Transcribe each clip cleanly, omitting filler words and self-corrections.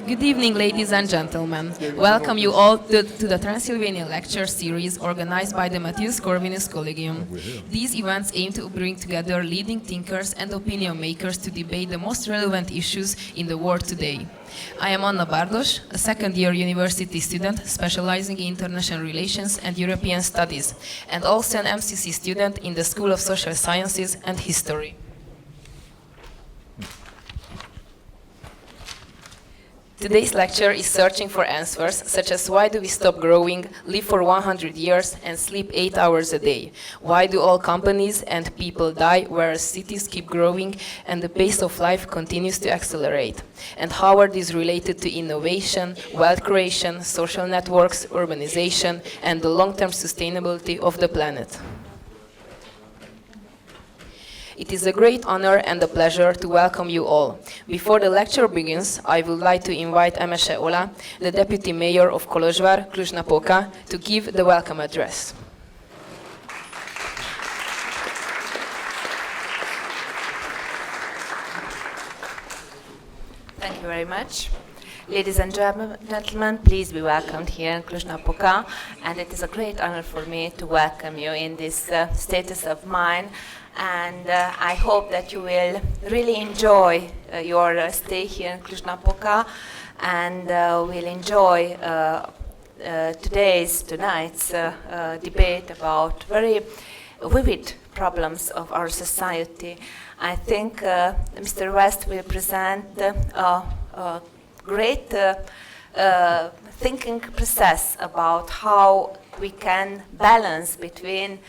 Good evening, ladies and gentlemen. Welcome you all to the Transylvania lecture series organized by the Matthias Corvinus Collegium. These events aim to bring together leading thinkers and opinion makers to debate the most relevant issues in the world today. I am Anna Bardos, a second-year university student specializing in international relations and European studies, and also an MCC student in the School of Social Sciences and History. Today's lecture is searching for answers, such as why do we stop growing, live for 100 years, and sleep 8 hours a day? Why do all companies and people die, whereas cities keep growing and the pace of life continues to accelerate? And how are these related to innovation, wealth creation, social networks, urbanization, and the long-term sustainability of the planet? It is a great honor and a pleasure to welcome you all. Before the lecture begins, I would like to invite Emese Ola, the Deputy Mayor of Kolozsvár, Cluj-Napoca, to give the welcome address. Thank you very much. Ladies and gentlemen, please be welcomed here in Cluj-Napoca, and it is a great honor for me to welcome you in this status of mind. And I hope that you will really enjoy your stay here in Cluj-Napoca and will enjoy tonight's debate about very vivid problems of our society. I think Mr. West will present a great thinking process about how we can balance between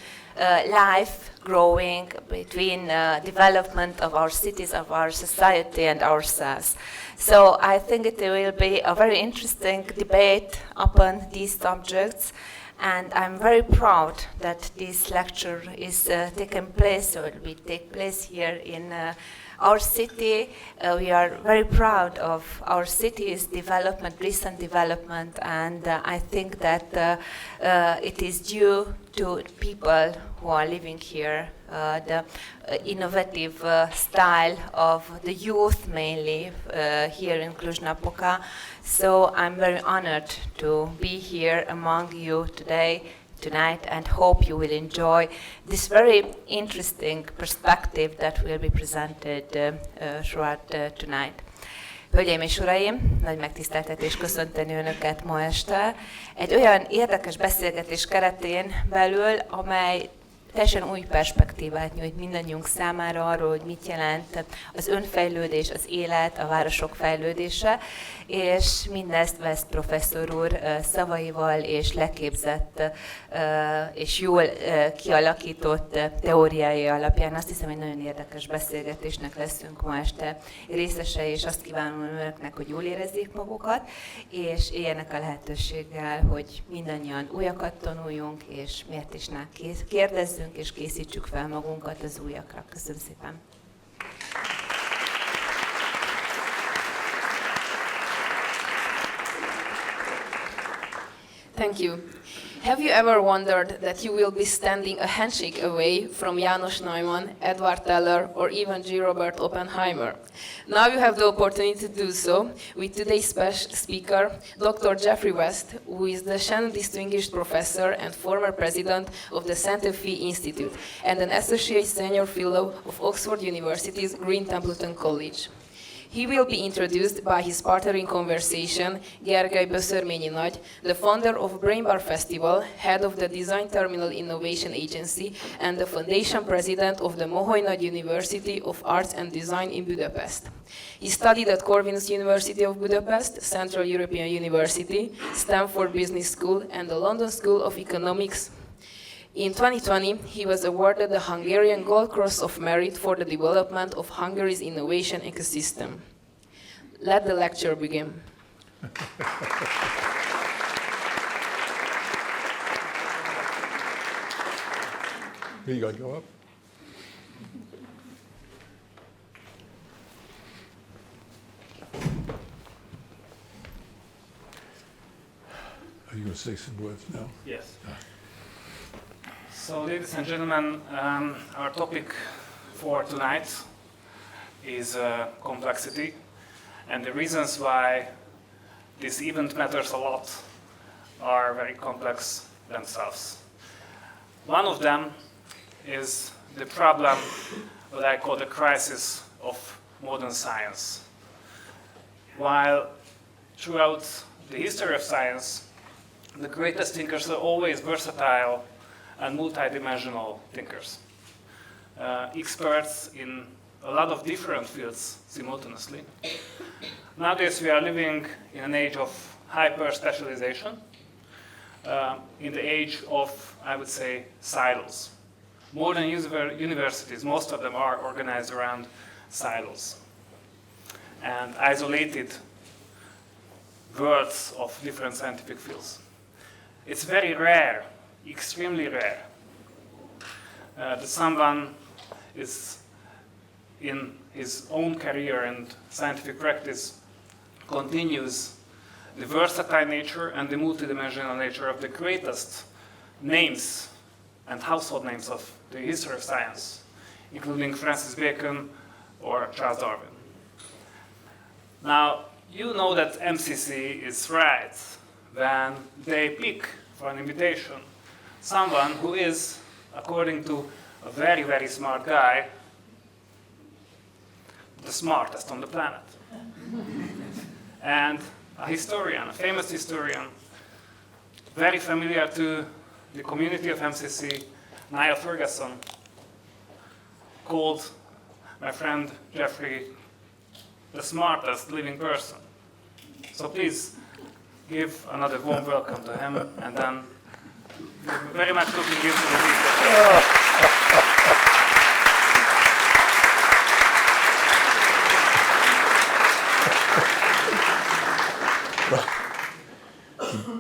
life growing, between development of our cities, of our society, and ourselves. So I think it will be a very interesting debate upon these subjects, and I'm very proud that this lecture is taking place, or will take place here in our city. We are very proud of our city's development, recent development, and I think that it is due to people who are living here, the innovative style of the youth mainly here in Cluj-Napoca. So I'm very honored to be here among you tonight, and hope you will enjoy this very interesting perspective that will be presented throughout tonight. Hölgyeim és uraim, nagy megtiszteltetés köszönteni Önöket ma este egy olyan érdekes beszélgetés keretén belül, amely teljesen új perspektívát nyújt mindannyiunk számára arról, hogy mit jelent az önfejlődés, az élet, a városok fejlődése, és mindezt West professzor úr szavaival és leképzett és jól kialakított teóriái alapján. Azt hiszem, hogy nagyon érdekes beszélgetésnek leszünk ma este részesei, és azt kívánom Önöknek, hogy jól érezzék magukat, és éljenek a lehetőséggel, hogy mindannyian újakat tanuljunk, és miért is ne kérdezzünk, és készítsük fel magunkat az újakra. Köszönöm szépen! Thank you. Have you ever wondered that you will be standing a handshake away from János Neumann, Edward Teller, or even G. Robert Oppenheimer? Now you have the opportunity to do so with today's special speaker, Dr. Geoffrey West, who is the Shannon Distinguished Professor and former President of the Santa Fe Institute and an Associate Senior Fellow of Oxford University's Green Templeton College. He will be introduced by his partner in conversation, Böszörményi-Nagy, the founder of Brain Bar Festival, head of the Design Terminal Innovation Agency, and the foundation president of the Moholy-Nagy University of Arts and Design in Budapest. He studied at Corvinus University of Budapest, Central European University, Stanford Business School, and the London School of Economics. In 2020, he was awarded the Hungarian Gold Cross of Merit for the development of Hungary's innovation ecosystem. Let the lecture begin. You gotta go up. Are you going to say some words now? Yes. So, ladies and gentlemen, our topic for tonight is complexity, and the reasons why this event matters a lot are very complex themselves. One of them is the problem what I call the crisis of modern science. While throughout the history of science, the greatest thinkers are always versatile and multidimensional thinkers. Experts in a lot of different fields simultaneously. Nowadays we are living in an age of hyper-specialization, in the age of, I would say, silos. Modern universities, most of them are organized around silos and isolated worlds of different scientific fields. It's very rare, extremely rare, that someone is in his own career and scientific practice continues the versatile nature and the multidimensional nature of the greatest names and household names of the history of science, including Francis Bacon or Charles Darwin. Now, you know that MCC is right when they pick for an invitation someone who is, according to a very, very smart guy, the smartest on the planet. And a historian, a famous historian, very familiar to the community of MCC, Niall Ferguson, called my friend Geoffrey the smartest living person. So please give another warm welcome to him, and then we're very much looking into the details.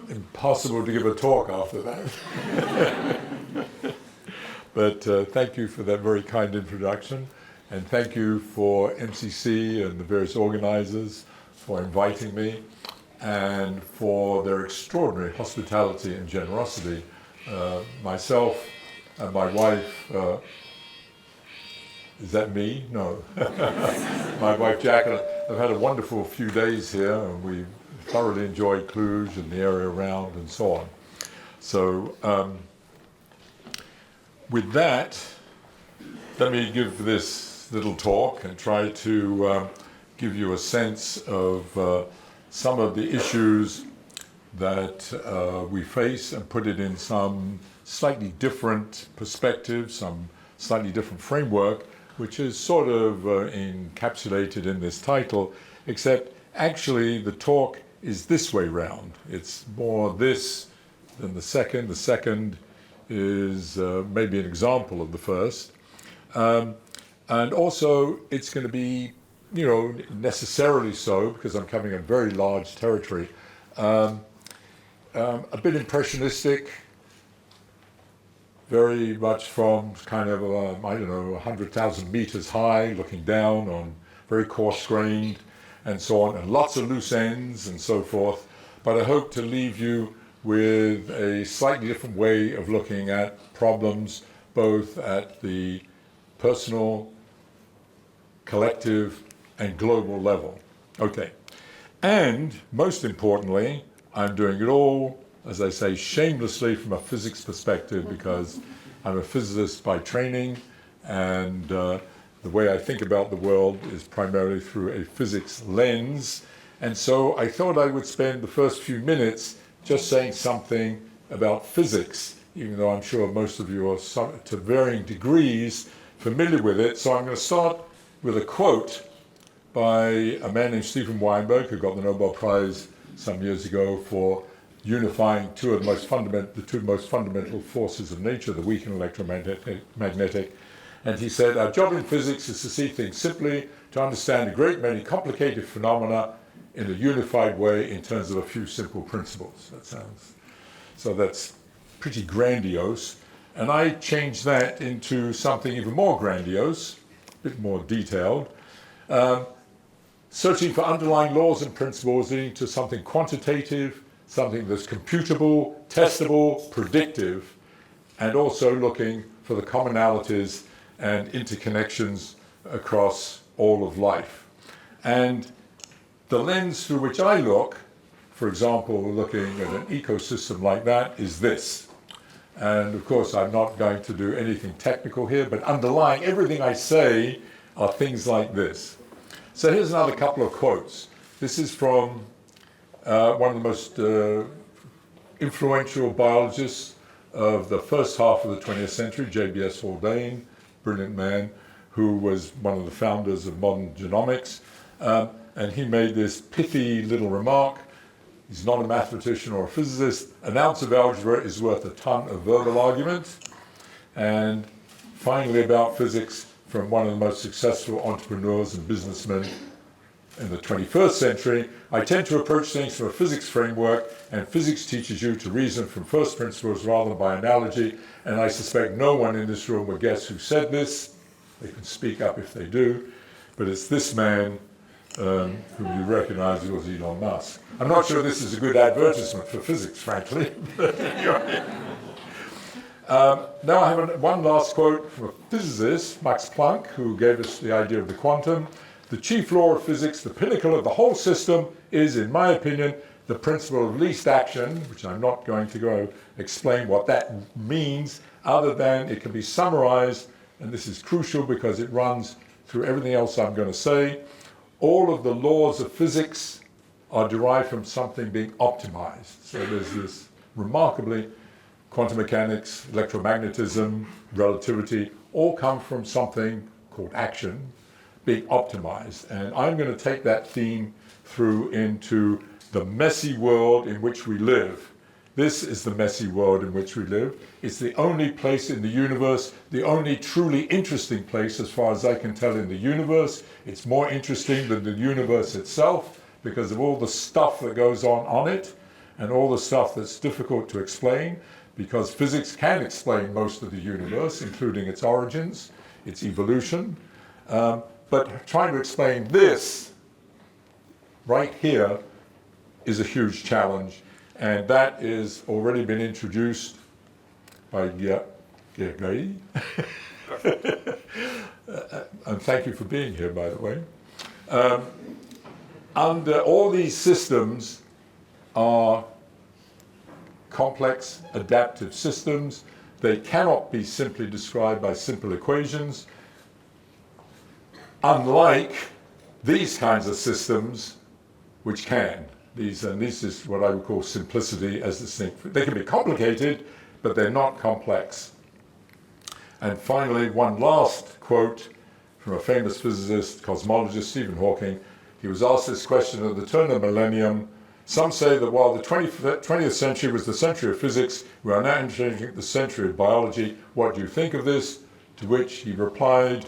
Impossible to give a talk after that. But thank you for that very kind introduction, and thank you for MCC and the various organizers for inviting me and for their extraordinary hospitality and generosity. Myself and my wife, is that me? No. My wife Jacqueline, I've had a wonderful few days here, and we thoroughly enjoyed Cluj and the area around and so on. So with that, let me give this little talk and try to give you a sense of some of the issues that we face and put it in some slightly different perspective, some slightly different framework, which is sort of encapsulated in this title, except actually the talk is this way round. It's more this than the second. The second is maybe an example of the first. And also it's going to be, necessarily so, because I'm covering a very large territory, a bit impressionistic, very much from kind of, 100,000 meters high, looking down on very coarse-grained and so on, and lots of loose ends and so forth. But I hope to leave you with a slightly different way of looking at problems, both at the personal, collective, and global level. Okay. And most importantly, I'm doing it all, as I say, shamelessly from a physics perspective, because I'm a physicist by training, and the way I think about the world is primarily through a physics lens. And so I thought I would spend the first few minutes just saying something about physics, even though I'm sure most of you are to varying degrees familiar with it. So I'm going to start with a quote by a man named Steven Weinberg, who got the Nobel Prize some years ago for unifying the two most fundamental forces of nature, the weak and electromagnetic. And he said, our job in physics is to see things simply, to understand a great many complicated phenomena in a unified way in terms of a few simple principles. That's pretty grandiose. And I changed that into something even more grandiose, a bit more detailed. Searching for underlying laws and principles leading to something quantitative, something that's computable, testable, predictive, and also looking for the commonalities and interconnections across all of life. And the lens through which I look for example, looking at an ecosystem like that is this. And of course, I'm not going to do anything technical here, but underlying everything I say are things like this. So here's another couple of quotes. This is from one of the most influential biologists of the first half of the 20th century, J.B.S. Haldane, brilliant man, who was one of the founders of modern genomics. And he made this pithy little remark. He's not a mathematician or a physicist. An ounce of algebra is worth a ton of verbal argument. And finally, about physics, from one of the most successful entrepreneurs and businessmen in the 21st century, I tend to approach things from a physics framework, and physics teaches you to reason from first principles rather than by analogy, and I suspect no one in this room would guess who said this. They can speak up if they do, but it's this man who you recognize as Elon Musk. I'm not sure this is a good advertisement for physics, frankly. Now I have one last quote from a physicist, Max Planck, who gave us the idea of the quantum. The chief law of physics, the pinnacle of the whole system, is, in my opinion, the principle of least action, which I'm not going to go explain what that means, other than it can be summarized, and this is crucial because it runs through everything else I'm going to say. All of the laws of physics are derived from something being optimized. So there's this remarkably, quantum mechanics, electromagnetism, relativity, all come from something called action being optimized. And I'm going to take that theme through into the messy world in which we live. This is the messy world in which we live. It's the only place in the universe, the only truly interesting place as far as I can tell in the universe. It's more interesting than the universe itself because of all the stuff that goes on it and all the stuff that's difficult to explain, because physics can explain most of the universe, including its origins, its evolution. But trying to explain this right here is a huge challenge. And that is already been introduced by Geoffrey. And thank you for being here, by the way. Under all these systems are complex adaptive systems. They cannot be simply described by simple equations. Unlike these kinds of systems, which can. This is what I would call simplicity as distinct. They can be complicated, but they're not complex. And finally, one last quote from a famous physicist, cosmologist, Stephen Hawking. He was asked this question at the turn of the millennium. Some say that while the 20th century was the century of physics, we are now entering the century of biology. What do you think of this? To which he replied,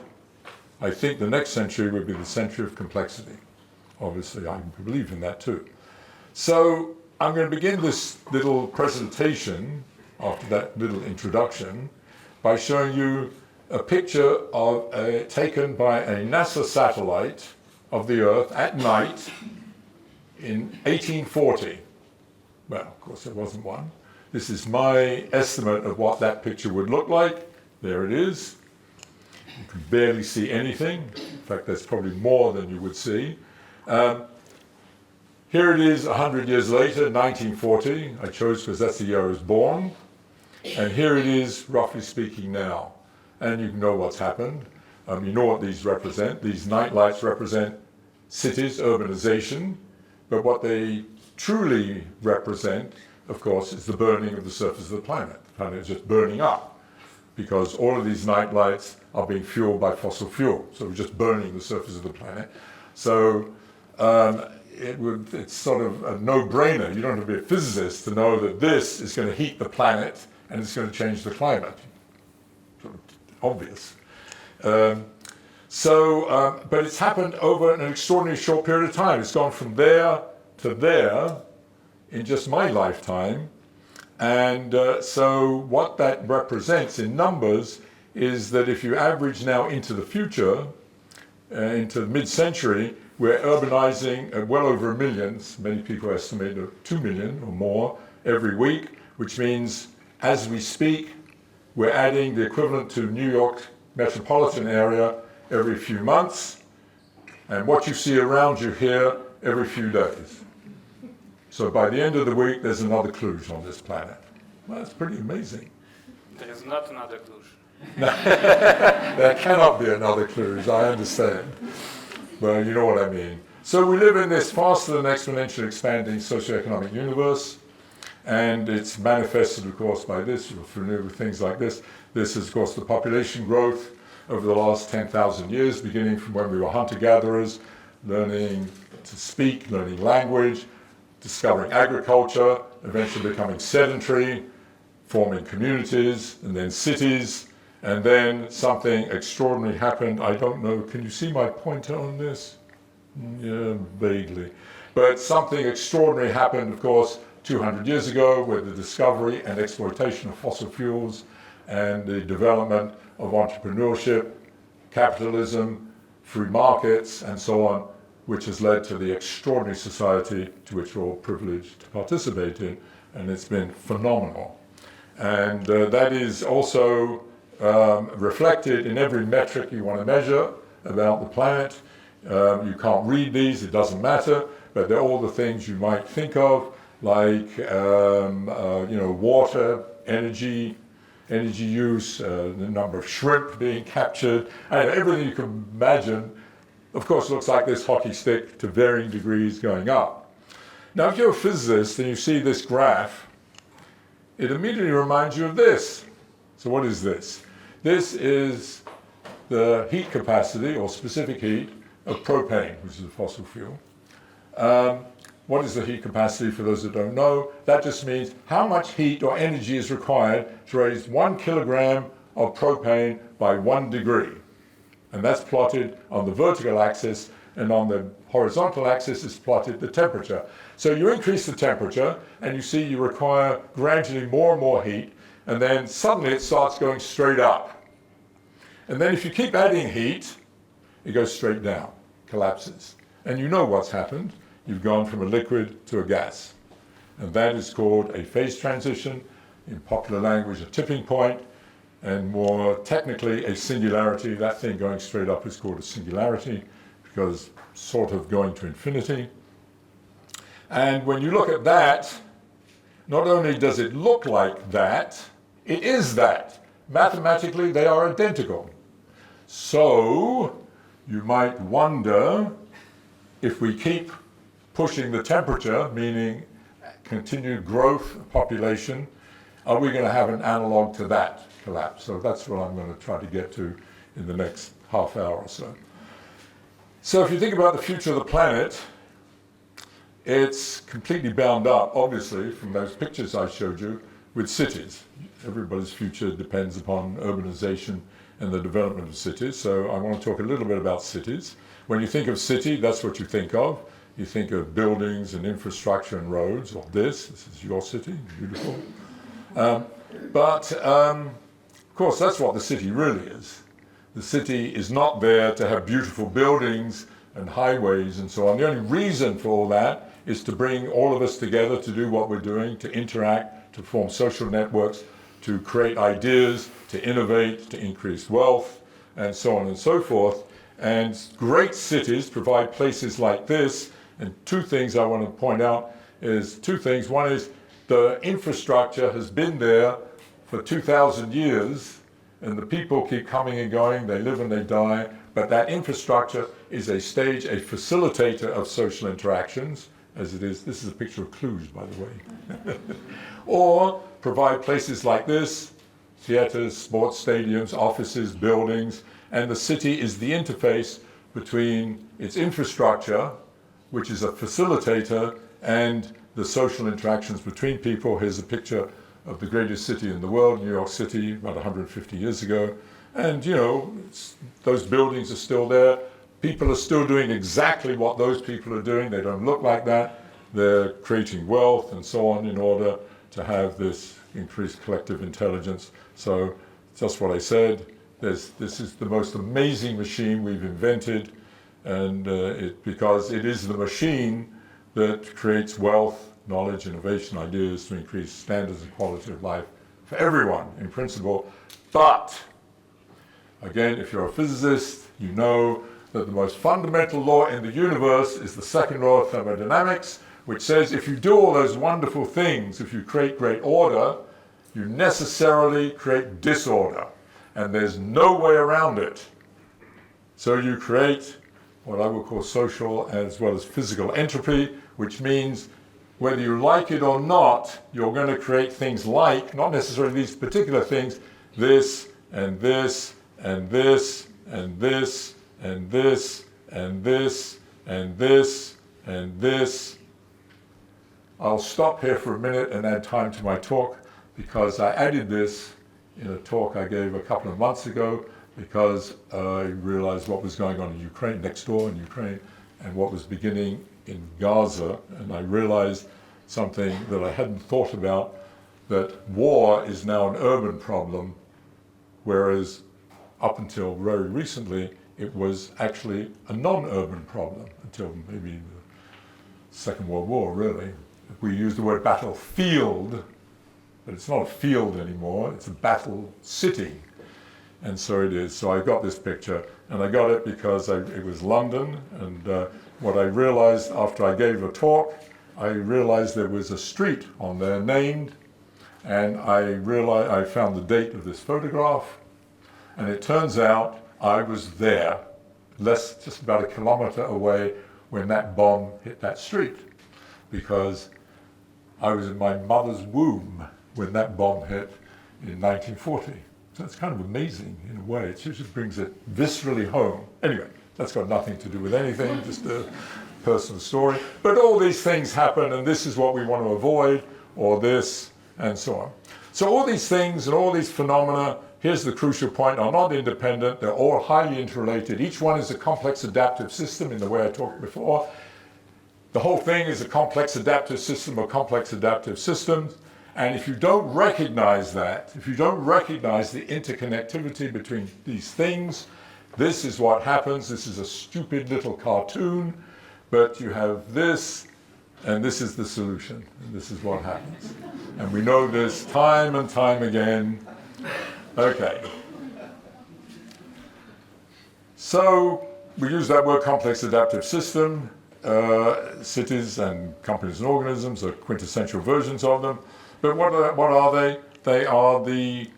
I think the next century would be the century of complexity. Obviously, I believe in that too. So I'm going to begin this little presentation after that little introduction by showing you a picture of taken by a NASA satellite of the Earth at night in 1840. Well, of course, there wasn't one. This is my estimate of what that picture would look like. There it is. You can barely see anything. In fact, there's probably more than you would see. Here it is 100 years later, 1940. I chose because that's the year I was born. And here it is, roughly speaking, now. And you know what's happened. You know what these represent. These night lights represent cities, urbanization. But what they truly represent, of course, is the burning of the surface of the planet. The planet is just burning up because all of these night lights are being fueled by fossil fuel. So we're just burning the surface of the planet. So it's sort of a no-brainer. You don't have to be a physicist to know that this is going to heat the planet and it's going to change the climate. Sort of obvious. But it's happened over an extraordinarily short period of time. It's gone from there to there in just my lifetime. And so what that represents in numbers is that if you average now into the future, into the mid-century, we're urbanizing well over 1 million. Many people estimate 2 million or more every week, which means as we speak, we're adding the equivalent to New York metropolitan area every few months, and what you see around you here every few days. So by the end of the week, there's another Cluj on this planet. Well, that's pretty amazing. There is not another Cluj. There cannot be another Cluj, I understand. Well, you know what I mean. So we live in this faster than exponentially expanding socioeconomic universe, and it's manifested, of course, by this. You're familiar with things like this. This is, of course, the population growth over the last 10,000 years, beginning from when we were hunter-gatherers, learning to speak, learning language, discovering agriculture, eventually becoming sedentary, forming communities, and then cities, and then something extraordinary happened. I don't know, can you see my pointer on this? Yeah, vaguely. But something extraordinary happened, of course, 200 years ago with the discovery and exploitation of fossil fuels and the development of entrepreneurship, capitalism, free markets, and so on, which has led to the extraordinary society to which we're all privileged to participate in, and it's been phenomenal. And that is also reflected in every metric you want to measure about the planet. You can't read these, it doesn't matter, but they're all the things you might think of, like water, energy use, the number of shrimp being captured, and everything you can imagine. Of course, it looks like this hockey stick to varying degrees going up. Now, if you're a physicist and you see this graph, it immediately reminds you of this. So what is this? This is the heat capacity, or specific heat, of propane, which is a fossil fuel. What is the heat capacity, for those that don't know? That just means how much heat or energy is required to raise 1 kilogram of propane by 1 degree. And that's plotted on the vertical axis, and on the horizontal axis is plotted the temperature. So you increase the temperature, and you see you require gradually more and more heat, and then suddenly it starts going straight up. And then if you keep adding heat, it goes straight down, collapses. And you know what's happened. You've gone from a liquid to a gas. And that is called a phase transition, in popular language a tipping point, and more technically a singularity. That thing going straight up is called a singularity, because sort of going to infinity. And when you look at that, not only does it look like that, it is that. Mathematically, they are identical. So you might wonder, if we keep pushing the temperature, meaning continued growth of population, are we going to have an analog to that collapse? So that's what I'm going to try to get to in the next half hour or so. So if you think about the future of the planet, it's completely bound up, obviously, from those pictures I showed you, with cities. Everybody's future depends upon urbanization and the development of cities. So I want to talk a little bit about cities. When you think of city, that's what you think of. You think of buildings and infrastructure and roads, or this is your city, beautiful. But of course, that's what the city really is. The city is not there to have beautiful buildings and highways and so on. The only reason for all that is to bring all of us together to do what we're doing, to interact, to form social networks, to create ideas, to innovate, to increase wealth, and so on and so forth. And great cities provide places like this. And two things I want to point out is two things. One is the infrastructure has been there for 2,000 years, and the people keep coming and going, they live and they die, but that infrastructure is a stage, a facilitator of social interactions, as it is. This is a picture of Cluj, by the way. Or provide places like this, theaters, sports stadiums, offices, buildings, and the city is the interface between its infrastructure, which is a facilitator, and the social interactions between people. Here's a picture of the greatest city in the world, New York City, about 150 years ago. And those buildings are still there. People are still doing exactly what those people are doing. They don't look like that. They're creating wealth and so on in order to have this increased collective intelligence. So just what I said, this is the most amazing machine we've invented, and because it is the machine that creates wealth, knowledge, innovation, ideas to increase standards and quality of life for everyone in principle. But again, if you're a physicist, you know that the most fundamental law in the universe is the second law of thermodynamics, which says if you do all those wonderful things, if you create great order, you necessarily create disorder. And there's no way around it. So you create what I would call social as well as physical entropy, which means whether you like it or not, you're going to create things like, not necessarily these particular things, this and this and this and this and this and this and this and this. I'll stop here for a minute and add time to my talk because I added this in a talk I gave a couple of months ago because I realized what was going on in Ukraine, next door in Ukraine, and what was beginning in Gaza, and I realized something that I hadn't thought about, that war is now an urban problem, whereas up until very recently, it was actually a non-urban problem, until maybe the Second World War, really. We use the word battlefield, but it's not a field anymore, it's a battle city. And so it is. So I got this picture, and I got it because it was London, and what I realized after I gave a talk, I realized there was a street on there named, and I found the date of this photograph, and it turns out I was there, just about a kilometer away when that bomb hit that street, because I was in my mother's womb when that bomb hit in 1940. So it's kind of amazing in a way. It just brings it viscerally home. Anyway, that's got nothing to do with anything, just a personal story. But all these things happen, and this is what we want to avoid, or this, and so on. So all these things and all these phenomena, here's the crucial point, are not independent. They're all highly interrelated. Each one is a complex adaptive system in the way I talked before. The whole thing is a complex adaptive system of complex adaptive systems. And if you don't recognize that, if you don't recognize the interconnectivity between these things, this is what happens. This is a stupid little cartoon, but you have this, and this is the solution, and this is what happens. And we know this time and time again. Okay. So we use that word complex adaptive system. Cities and companies and organisms are quintessential versions of them. But what are they? They are on the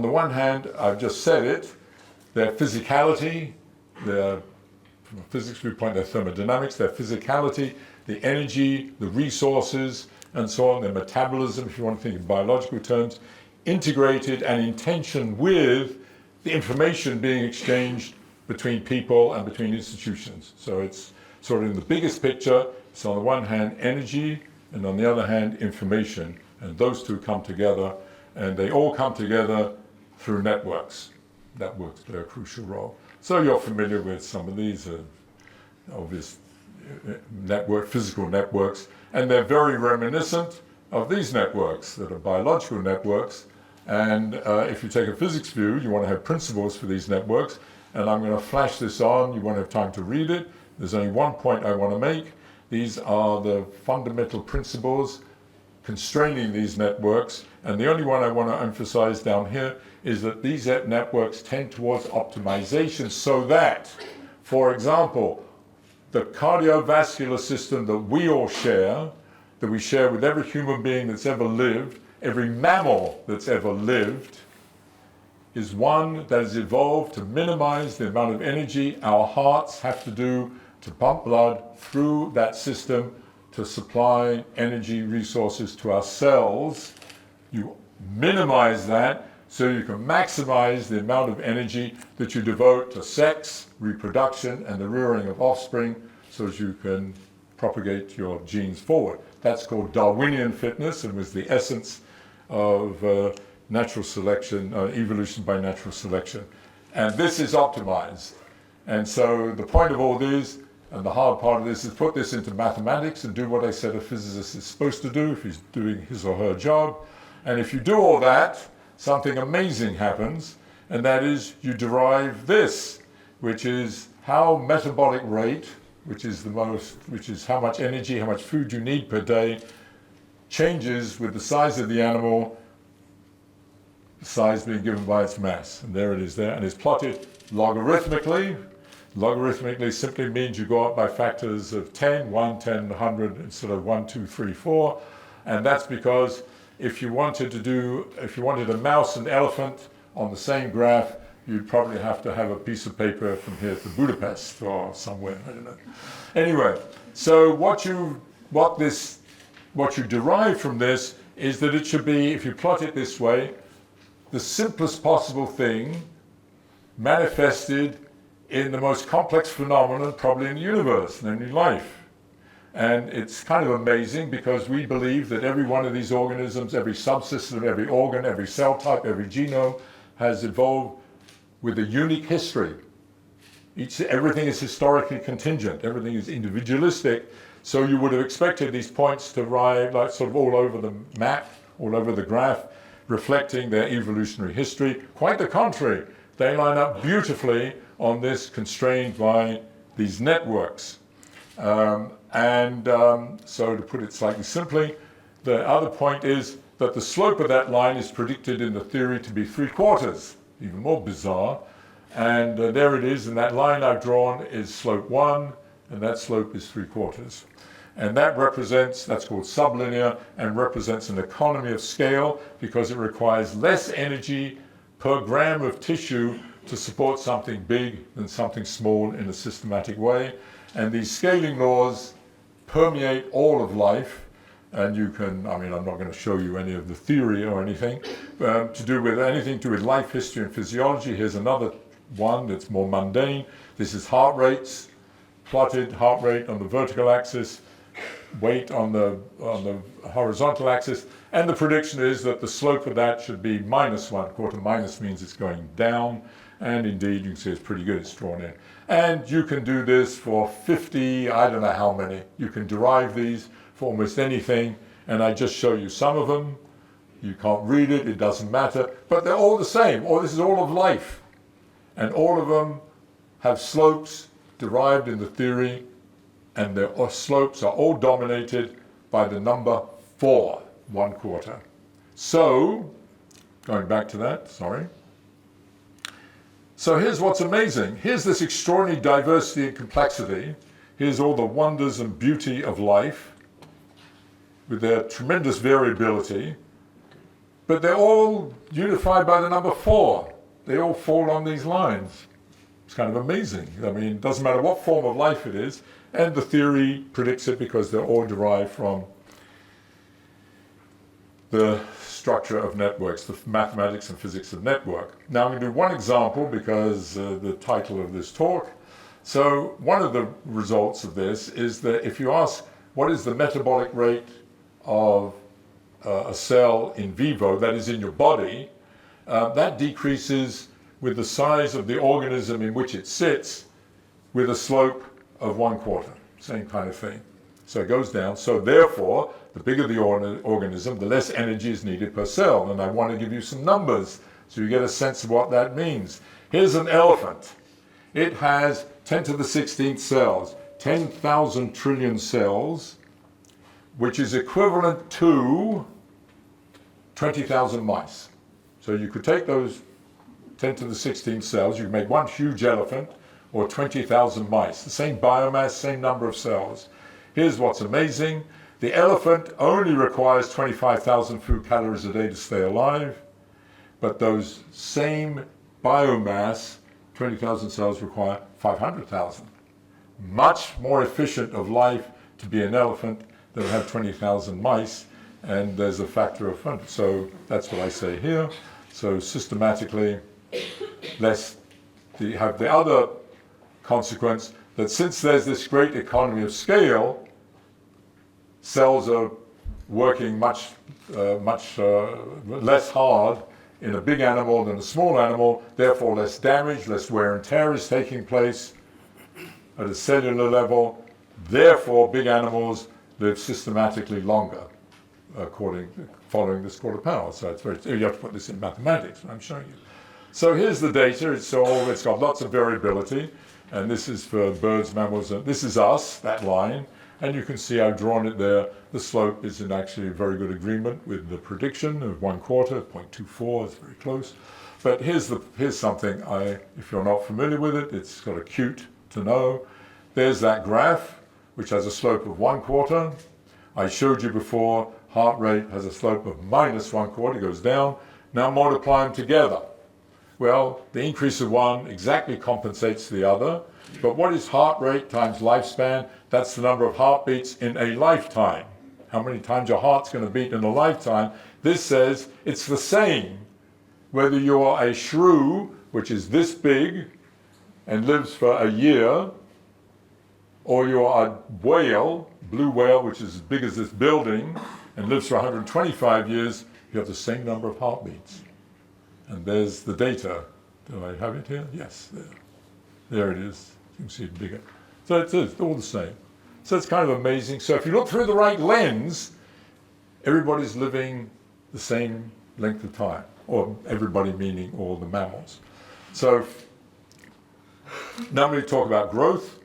one hand, I've just said it, their physicality, from a physics viewpoint, their thermodynamics, their physicality, the energy, the resources, and so on, their metabolism, if you want to think in biological terms, integrated and in tension with the information being exchanged between people and between institutions. So it's sort of in the biggest picture, it's on the one hand energy, and on the other hand, information. And those two come together, and they all come together through networks. Networks play a crucial role. So you're familiar with some of these obvious physical networks, and they're very reminiscent of these networks that are biological networks. And if you take a physics view, you want to have principles for these networks, and I'm going to flash this on. You won't have time to read it. There's only one point I want to make. These are the fundamental principles constraining these networks, and the only one I want to emphasize down here is that these networks tend towards optimization so that, for example, the cardiovascular system that we all share, that we share with every human being that's ever lived, every mammal that's ever lived, is one that has evolved to minimize the amount of energy our hearts have to do to pump blood through that system to supply energy resources to our cells. You minimize that so you can maximize the amount of energy that you devote to sex, reproduction, and the rearing of offspring so that you can propagate your genes forward. That's called Darwinian fitness and was the essence of natural selection, evolution by natural selection. And this is optimized. And so the point of all this, and the hard part of this, is put this into mathematics and do what I said a physicist is supposed to do if he's doing his or her job. And if you do all that, something amazing happens, and that is you derive this, which is how metabolic rate, which is how much energy, how much food you need per day, changes with the size of the animal, the size being given by its mass. And there it is there, and it's plotted logarithmically. Logarithmically simply means you go up by factors of 10, 1, 10, 100 instead of 1, 2, 3, 4. And that's because if you wanted a mouse and elephant on the same graph, you'd probably have to have a piece of paper from here to Budapest or somewhere, I don't know. Anyway, so what you derive from this is that it should be, if you plot it this way, the simplest possible thing manifested in the most complex phenomenon probably in the universe, namely life. And it's kind of amazing because we believe that every one of these organisms, every subsystem, every organ, every cell type, every genome has evolved with a unique history. Everything is historically contingent, everything is individualistic, so you would have expected these points to ride like sort of all over the map, all over the graph, reflecting their evolutionary history. Quite the contrary, they line up beautifully on this, constrained by these networks. So to put it slightly simply, the other point is that the slope of that line is predicted in the theory to be 3/4, even more bizarre. And there it is, and that line I've drawn is slope 1, and that slope is 3/4. And that represents, that's called sublinear, and represents an economy of scale because it requires less energy per gram of tissue to support something big than something small in a systematic way. And these scaling laws permeate all of life. And you can, I'm not going to show you any of the theory or anything, anything to do with life history and physiology. Here's another one that's more mundane. This is heart rates, plotted heart rate on the vertical axis, weight on the horizontal axis. And the prediction is that the slope of that should be -1/4. Minus means it's going down. And indeed, you can see it's pretty good, it's drawn in. And you can do this for 50, I don't know how many. You can derive these for almost anything. And I just show you some of them. You can't read it, it doesn't matter. But they're all the same. This is all of life. And all of them have slopes derived in the theory. And their slopes are all dominated by the number 4, 1/4. So, going back to that, sorry. So here's what's amazing. Here's this extraordinary diversity and complexity. Here's all the wonders and beauty of life with their tremendous variability. But they're all unified by the number 4. They all fall on these lines. It's kind of amazing. It doesn't matter what form of life it is. And the theory predicts it because they're all derived from the structure of networks, the mathematics and physics of network. Now I'm going to do one example because the title of this talk. So one of the results of this is that if you ask what is the metabolic rate of a cell in vivo, that is in your body, that decreases with the size of the organism in which it sits with a slope of 1/4, same kind of thing. So it goes down. So therefore, the bigger the organism, the less energy is needed per cell. And I want to give you some numbers so you get a sense of what that means. Here's an elephant. It has 10 to the 16th cells, 10,000 trillion cells, which is equivalent to 20,000 mice. So you could take those 10 to the 16th cells, you can make one huge elephant, or 20,000 mice. The same biomass, same number of cells. Here's what's amazing. The elephant only requires 25,000 food calories a day to stay alive, but those same biomass, 20,000 cells, require 500,000. Much more efficient of life to be an elephant than have 20,000 mice, and there's a factor of 100. So that's what I say here. So systematically, you have the other consequence that since there's this great economy of scale, cells are working much less hard in a big animal than a small animal, therefore less damage, less wear and tear is taking place at a cellular level. Therefore, big animals live systematically longer, following this quarter power. So you have to put this in mathematics, I'm showing you. So here's the data. It's got lots of variability. And this is for birds, mammals, and this is us, that line. And you can see I've drawn it there. The slope is in actually very good agreement with the prediction of 1/4, 0.24, it's very close. But here's something, if you're not familiar with it, it's got a cute to know. There's that graph, which has a slope of 1/4. I showed you before, heart rate has a slope of -1/4, goes down. Now multiply them together. Well, the increase of one exactly compensates the other. But what is heart rate times lifespan? That's the number of heartbeats in a lifetime. How many times your heart's going to beat in a lifetime? This says it's the same whether you're a shrew, which is this big and lives for a year, or you're a whale, blue whale, which is as big as this building and lives for 125 years, you have the same number of heartbeats. And there's the data. Do I have it here? Yes, there. There it is. You can see it bigger. So it's all the same. So it's kind of amazing. So if you look through the right lens, everybody's living the same length of time, or everybody meaning all the mammals. So now we talk about growth.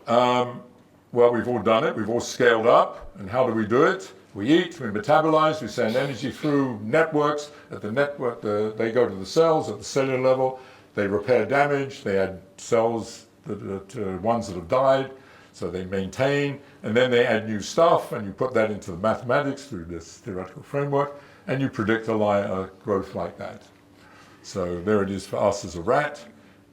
Well, we've all done it. We've all scaled up. And how do we do it? We eat, we metabolize, we send energy through networks. At the network, they go to the cells at the cellular level. They repair damage. They add cells, ones that have died. So they maintain. And then they add new stuff. And you put that into the mathematics through this theoretical framework. And you predict a growth like that. So there it is for us as a rat.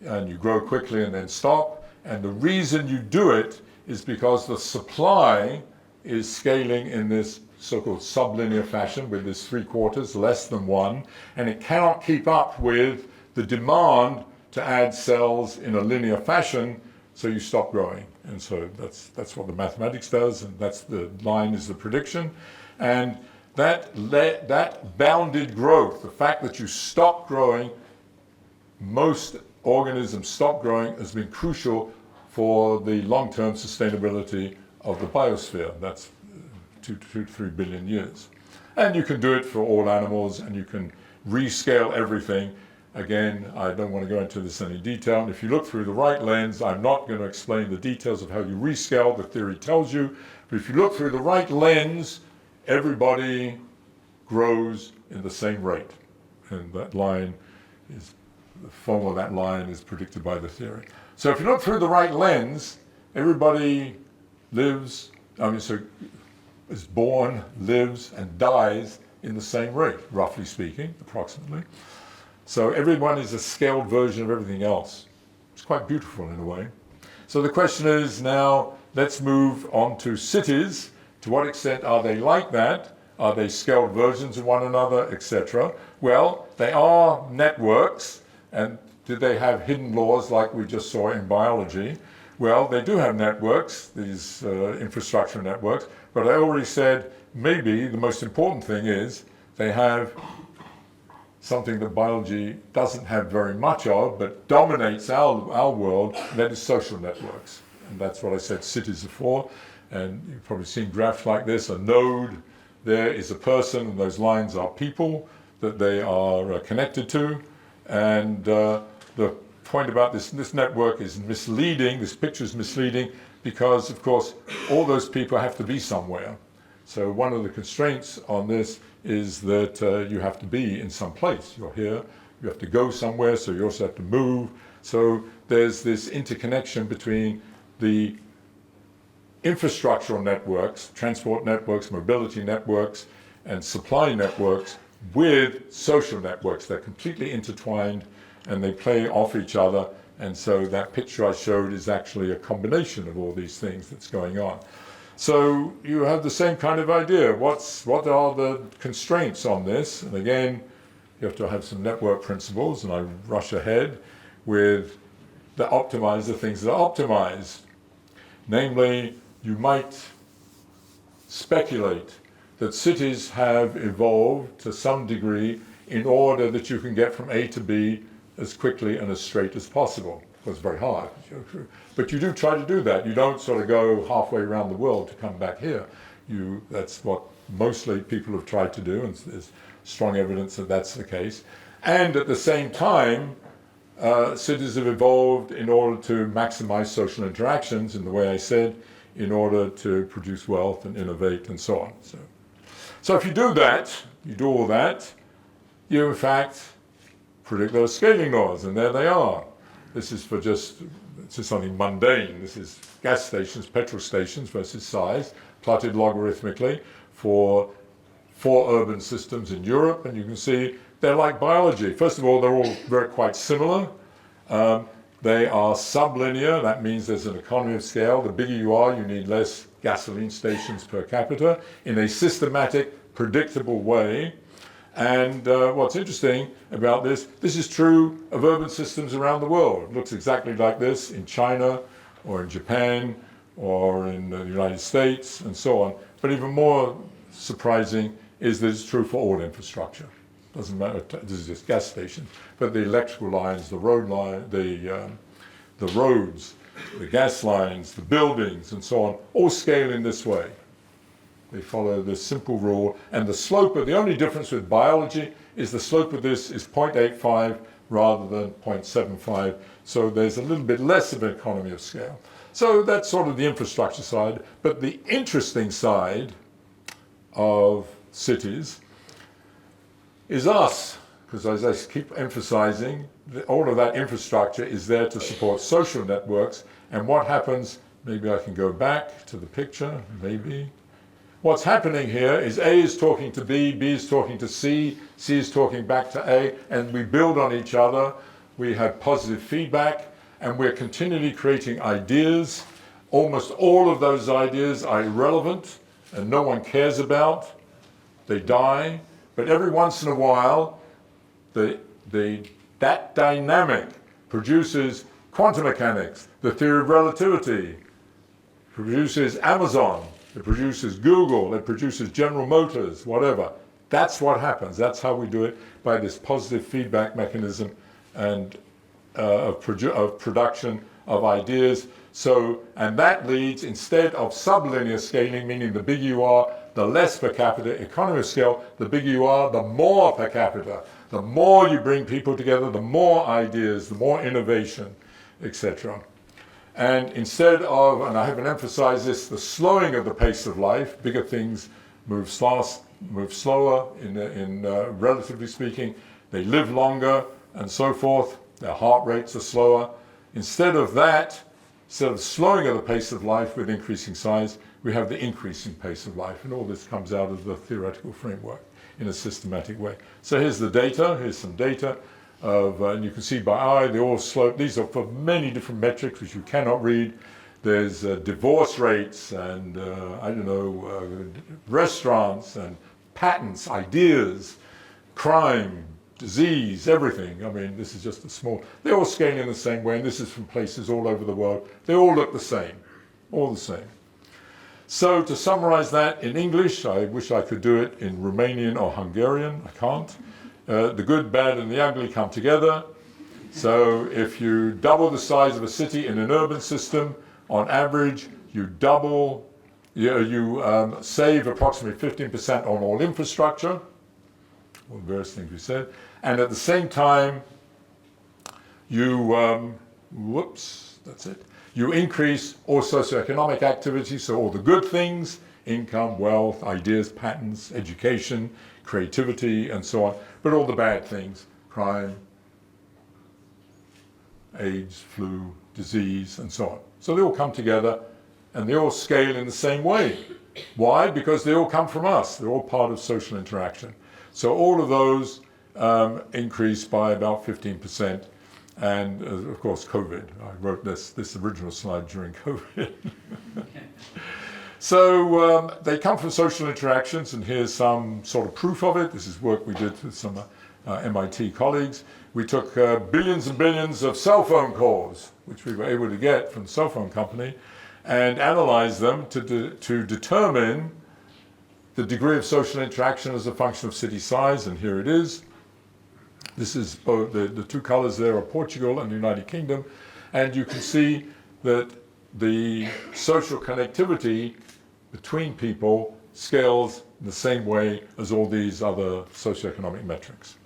And you grow quickly and then stop. And the reason you do it is because the supply is scaling in this so-called sublinear fashion with this 3/4, less than 1, and it cannot keep up with the demand to add cells in a linear fashion, so you stop growing. And so that's what the mathematics does, and that's the line is the prediction. And that bounded growth, the fact that you stop growing, most organisms stop growing, has been crucial for the long-term sustainability of the biosphere. That's 2 to 3 billion years. And you can do it for all animals, and you can rescale everything. Again, I don't want to go into this in any detail. And if you look through the right lens, I'm not going to explain the details of how you rescale, the theory tells you. But if you look through the right lens, everybody grows in the same rate. And that line is, the form of that line is predicted by the theory. So if you look through the right lens, everybody lives, is born, lives, and dies in the same rate, roughly speaking, approximately. So everyone is a scaled version of everything else. It's quite beautiful in a way. So the question is now, let's move on to cities. To what extent are they like that? Are they scaled versions of one another, etc.? Well, they are networks, and did they have hidden laws like we just saw in biology? Well, they do have networks, these infrastructure networks, but I already said maybe the most important thing is they have something that biology doesn't have very much of, but dominates our world, and that is social networks. And that's what I said cities are for. And you've probably seen graphs like this. A node there is a person, and those lines are people that they are connected to. And the point about this network is misleading, this picture is misleading, because of course all those people have to be somewhere. So one of the constraints on this is that you have to be in some place. You're here, you have to go somewhere, so you also have to move. So there's this interconnection between the infrastructural networks, transport networks, mobility networks, and supply networks with social networks. They're completely intertwined and they play off each other. And so that picture I showed is actually a combination of all these things that's going on. So you have the same kind of idea. What are the constraints on this? And again, you have to have some network principles, and I rush ahead with the things that are optimized. Namely, you might speculate that cities have evolved to some degree in order that you can get from A to B as quickly and as straight as possible. It's very hard, but you do try to do that. You don't sort of go halfway around the world to come back here. That's what mostly people have tried to do, and there's strong evidence that that's the case. And at the same time, cities have evolved in order to maximize social interactions, in the way I said, in order to produce wealth and innovate and so on. So if you do that, you do all that, you in fact predict those scaling laws, and there they are. This is for just it's just something mundane. This is gas stations, petrol stations versus size, plotted logarithmically for 4 urban systems in Europe, and you can see they're like biology. First of all, they're all quite similar. They are sublinear. That means there's an economy of scale. The bigger you are, you need less gasoline stations per capita in a systematic, predictable way. And what's interesting about this is true of urban systems around the world. It looks exactly like this in China or in Japan or in the United States and so on. But even more surprising is that it's true for all infrastructure. Doesn't matter, this is just gas stations, but the electrical lines, the road line, the roads, the gas lines, the buildings and so on, all scale in this way. They follow this simple rule, and the slope of the only difference with biology is the slope of this is 0.85 rather than 0.75, so there's a little bit less of an economy of scale. So that's sort of the infrastructure side, but the interesting side of cities is us, because as I keep emphasizing, all of that infrastructure is there to support social networks, and what happens, maybe I can go back to the picture, maybe. What's happening here is A is talking to B, B is talking to C, C is talking back to A, and we build on each other. We have positive feedback, and we're continually creating ideas. Almost all of those ideas are irrelevant, and no one cares about. They die, but every once in a while, that dynamic produces quantum mechanics, the theory of relativity, produces Amazon, it produces Google, it produces General Motors, whatever. That's what happens. That's how we do it, by this positive feedback mechanism and of production of ideas. So, and that leads, instead of sublinear scaling, meaning the bigger you are, the less per capita economy of scale, the bigger you are, the more per capita. The more you bring people together, the more ideas, the more innovation, etc. And instead of, and I haven't emphasized this, the slowing of the pace of life, bigger things move slower in relatively speaking, they live longer and so forth, their heart rates are slower. Instead of that, instead of slowing of the pace of life with increasing size, we have the increasing pace of life, and all this comes out of the theoretical framework in a systematic way. So here's the data, here's some data of, and you can see by eye, they all slope. These are for many different metrics which you cannot read. There's divorce rates and, restaurants and patents, ideas, crime, disease, everything. I mean, this is just a small, they all scale in the same way, and this is from places all over the world. They all look the same, all the same. So to summarize that in English, I wish I could do it in Romanian or Hungarian, I can't. The good, bad, and the ugly come together. So if you double the size of a city in an urban system, on average, you save approximately 15% on all infrastructure, all the various things we said, and at the same time, you, you increase all socioeconomic activity, so all the good things, income, wealth, ideas, patents, education, creativity, and so on, but all the bad things, crime, AIDS, flu, disease, and so on. So they all come together, and they all scale in the same way. Why? Because they all come from us. They're all part of social interaction. So all of those increase by about 15%. And of course, COVID. I wrote this original slide during COVID. So they come from social interactions, and here's some sort of proof of it. This is work we did with some MIT colleagues. We took billions and billions of cell phone calls, which we were able to get from the cell phone company, and analyzed them to determine the degree of social interaction as a function of city size, and here it is. This is both, the two colors there are Portugal and the United Kingdom, and you can see that the social connectivity between people scales in the same way as all these other socioeconomic metrics.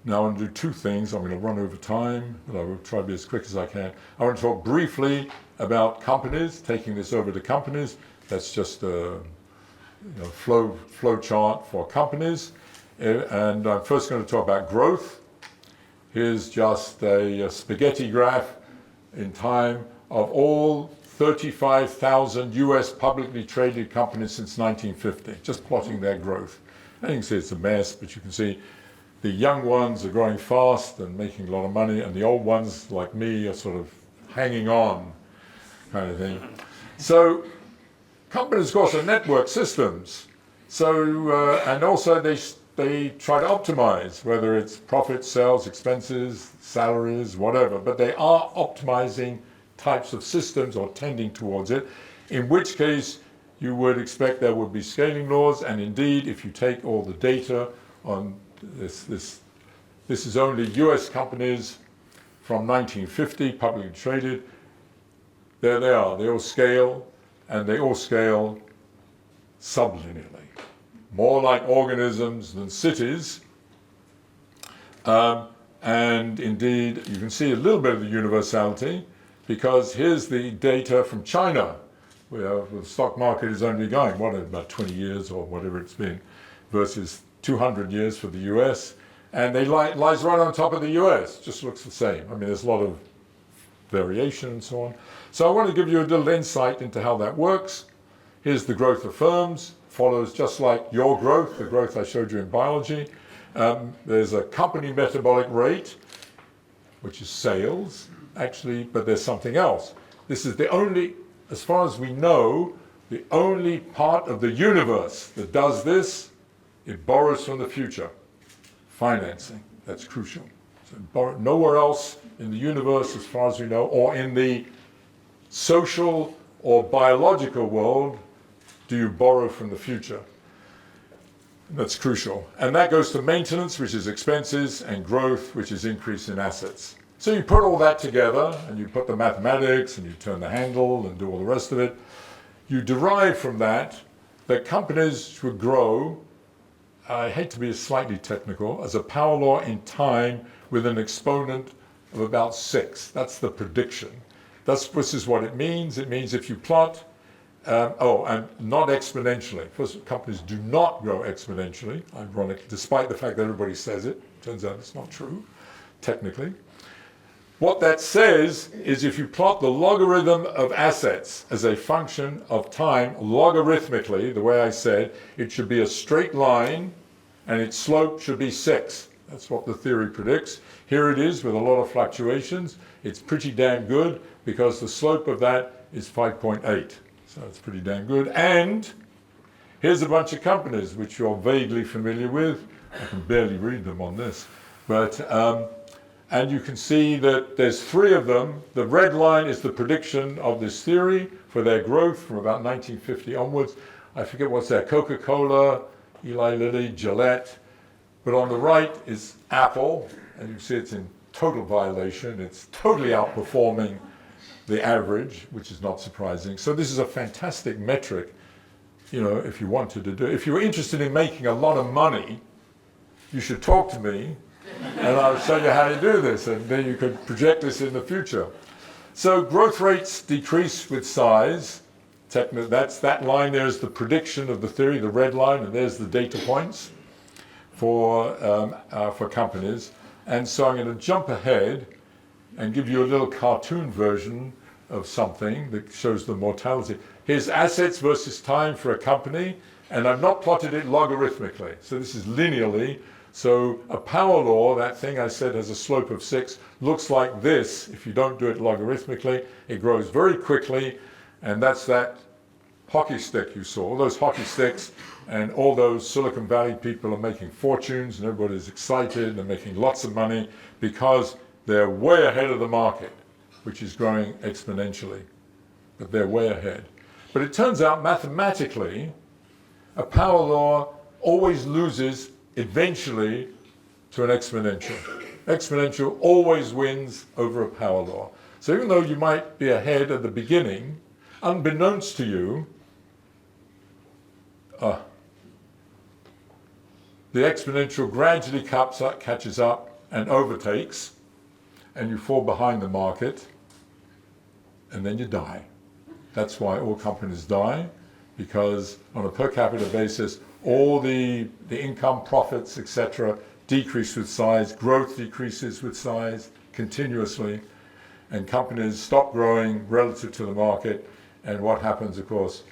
Now I'm going to do two things. I'm going to run over time, but I will try to be as quick as I can. I want to talk briefly about companies, taking this over to companies. That's just a flow chart for companies. And I'm first going to talk about growth. Here's just a spaghetti graph in time of all 35,000 US publicly traded companies since 1950, just plotting their growth. And you can see it's a mess, but you can see the young ones are growing fast and making a lot of money, and the old ones, like me, are sort of hanging on, kind of thing. So companies, of course, are network systems. So, and also they try to optimize, whether it's profit, sales, expenses, salaries, whatever, but they are optimizing types of systems or tending towards it, in which case you would expect there would be scaling laws, and indeed, if you take all the data on this is only US companies from 1950, publicly traded. There they are, they all scale, and they all scale sublinearly, more like organisms than cities. And indeed, you can see a little bit of the universality, because here's the data from China, where the stock market is only going, what, about 20 years or whatever it's been, versus 200 years for the US. And they lies right on top of the US, just looks the same. I mean, there's a lot of variation and so on. So I want to give you a little insight into how that works. Here's the growth of firms, follows just like your growth, the growth I showed you in biology. There's a company metabolic rate, which is sales, actually, but there's something else. This is the only, as far as we know, the only part of the universe that does this. It borrows from the future. Financing, that's crucial. So nowhere else in the universe, as far as we know, or in the social or biological world, do you borrow from the future. That's crucial. And that goes to maintenance, which is expenses, and growth, which is increase in assets. So you put all that together, and you put the mathematics, and you turn the handle, and do all the rest of it. You derive from that companies should grow, I hate to be slightly technical, as a power law in time with an exponent of about 6. That's the prediction. This is what it means. It means if you plot, and not exponentially. First, companies do not grow exponentially, ironically, despite the fact that everybody says it. Turns out it's not true, technically. What that says is if you plot the logarithm of assets as a function of time logarithmically, the way I said, it should be a straight line and its slope should be 6. That's what the theory predicts. Here it is with a lot of fluctuations. It's pretty damn good because the slope of that is 5.8. So it's pretty damn good. And here's a bunch of companies which you're vaguely familiar with. I can barely read them on this. But and you can see that there's 3 of them. The red line is the prediction of this theory for their growth from about 1950 onwards. I forget what's there, Coca-Cola, Eli Lilly, Gillette. But on the right is Apple, and you see it's in total violation. It's totally outperforming the average, which is not surprising. So this is a fantastic metric, if you wanted to do it. If you were interested in making a lot of money, you should talk to me, and I'll show you how to do this, and then you could project this in the future. So growth rates decrease with size. That line there is the prediction of the theory, the red line, and there's the data points for companies. And so I'm going to jump ahead and give you a little cartoon version of something that shows the mortality. Here's assets versus time for a company, and I've not plotted it logarithmically. So this is linearly. So a power law, that thing I said has a slope of 6, looks like this. If you don't do it logarithmically, it grows very quickly, and that's that hockey stick you saw. All those hockey sticks, and all those Silicon Valley people are making fortunes, and everybody's excited and making lots of money because they're way ahead of the market, which is growing exponentially. But they're way ahead. But it turns out mathematically, a power law always loses eventually to an exponential. Exponential always wins over a power law. So even though you might be ahead at the beginning, unbeknownst to you, the exponential gradually catches up and overtakes, and you fall behind the market, and then you die. That's why all companies die, because on a per capita basis, all the income, profits, etc., decrease with size, growth decreases with size continuously, and companies stop growing relative to the market, and what happens, of course,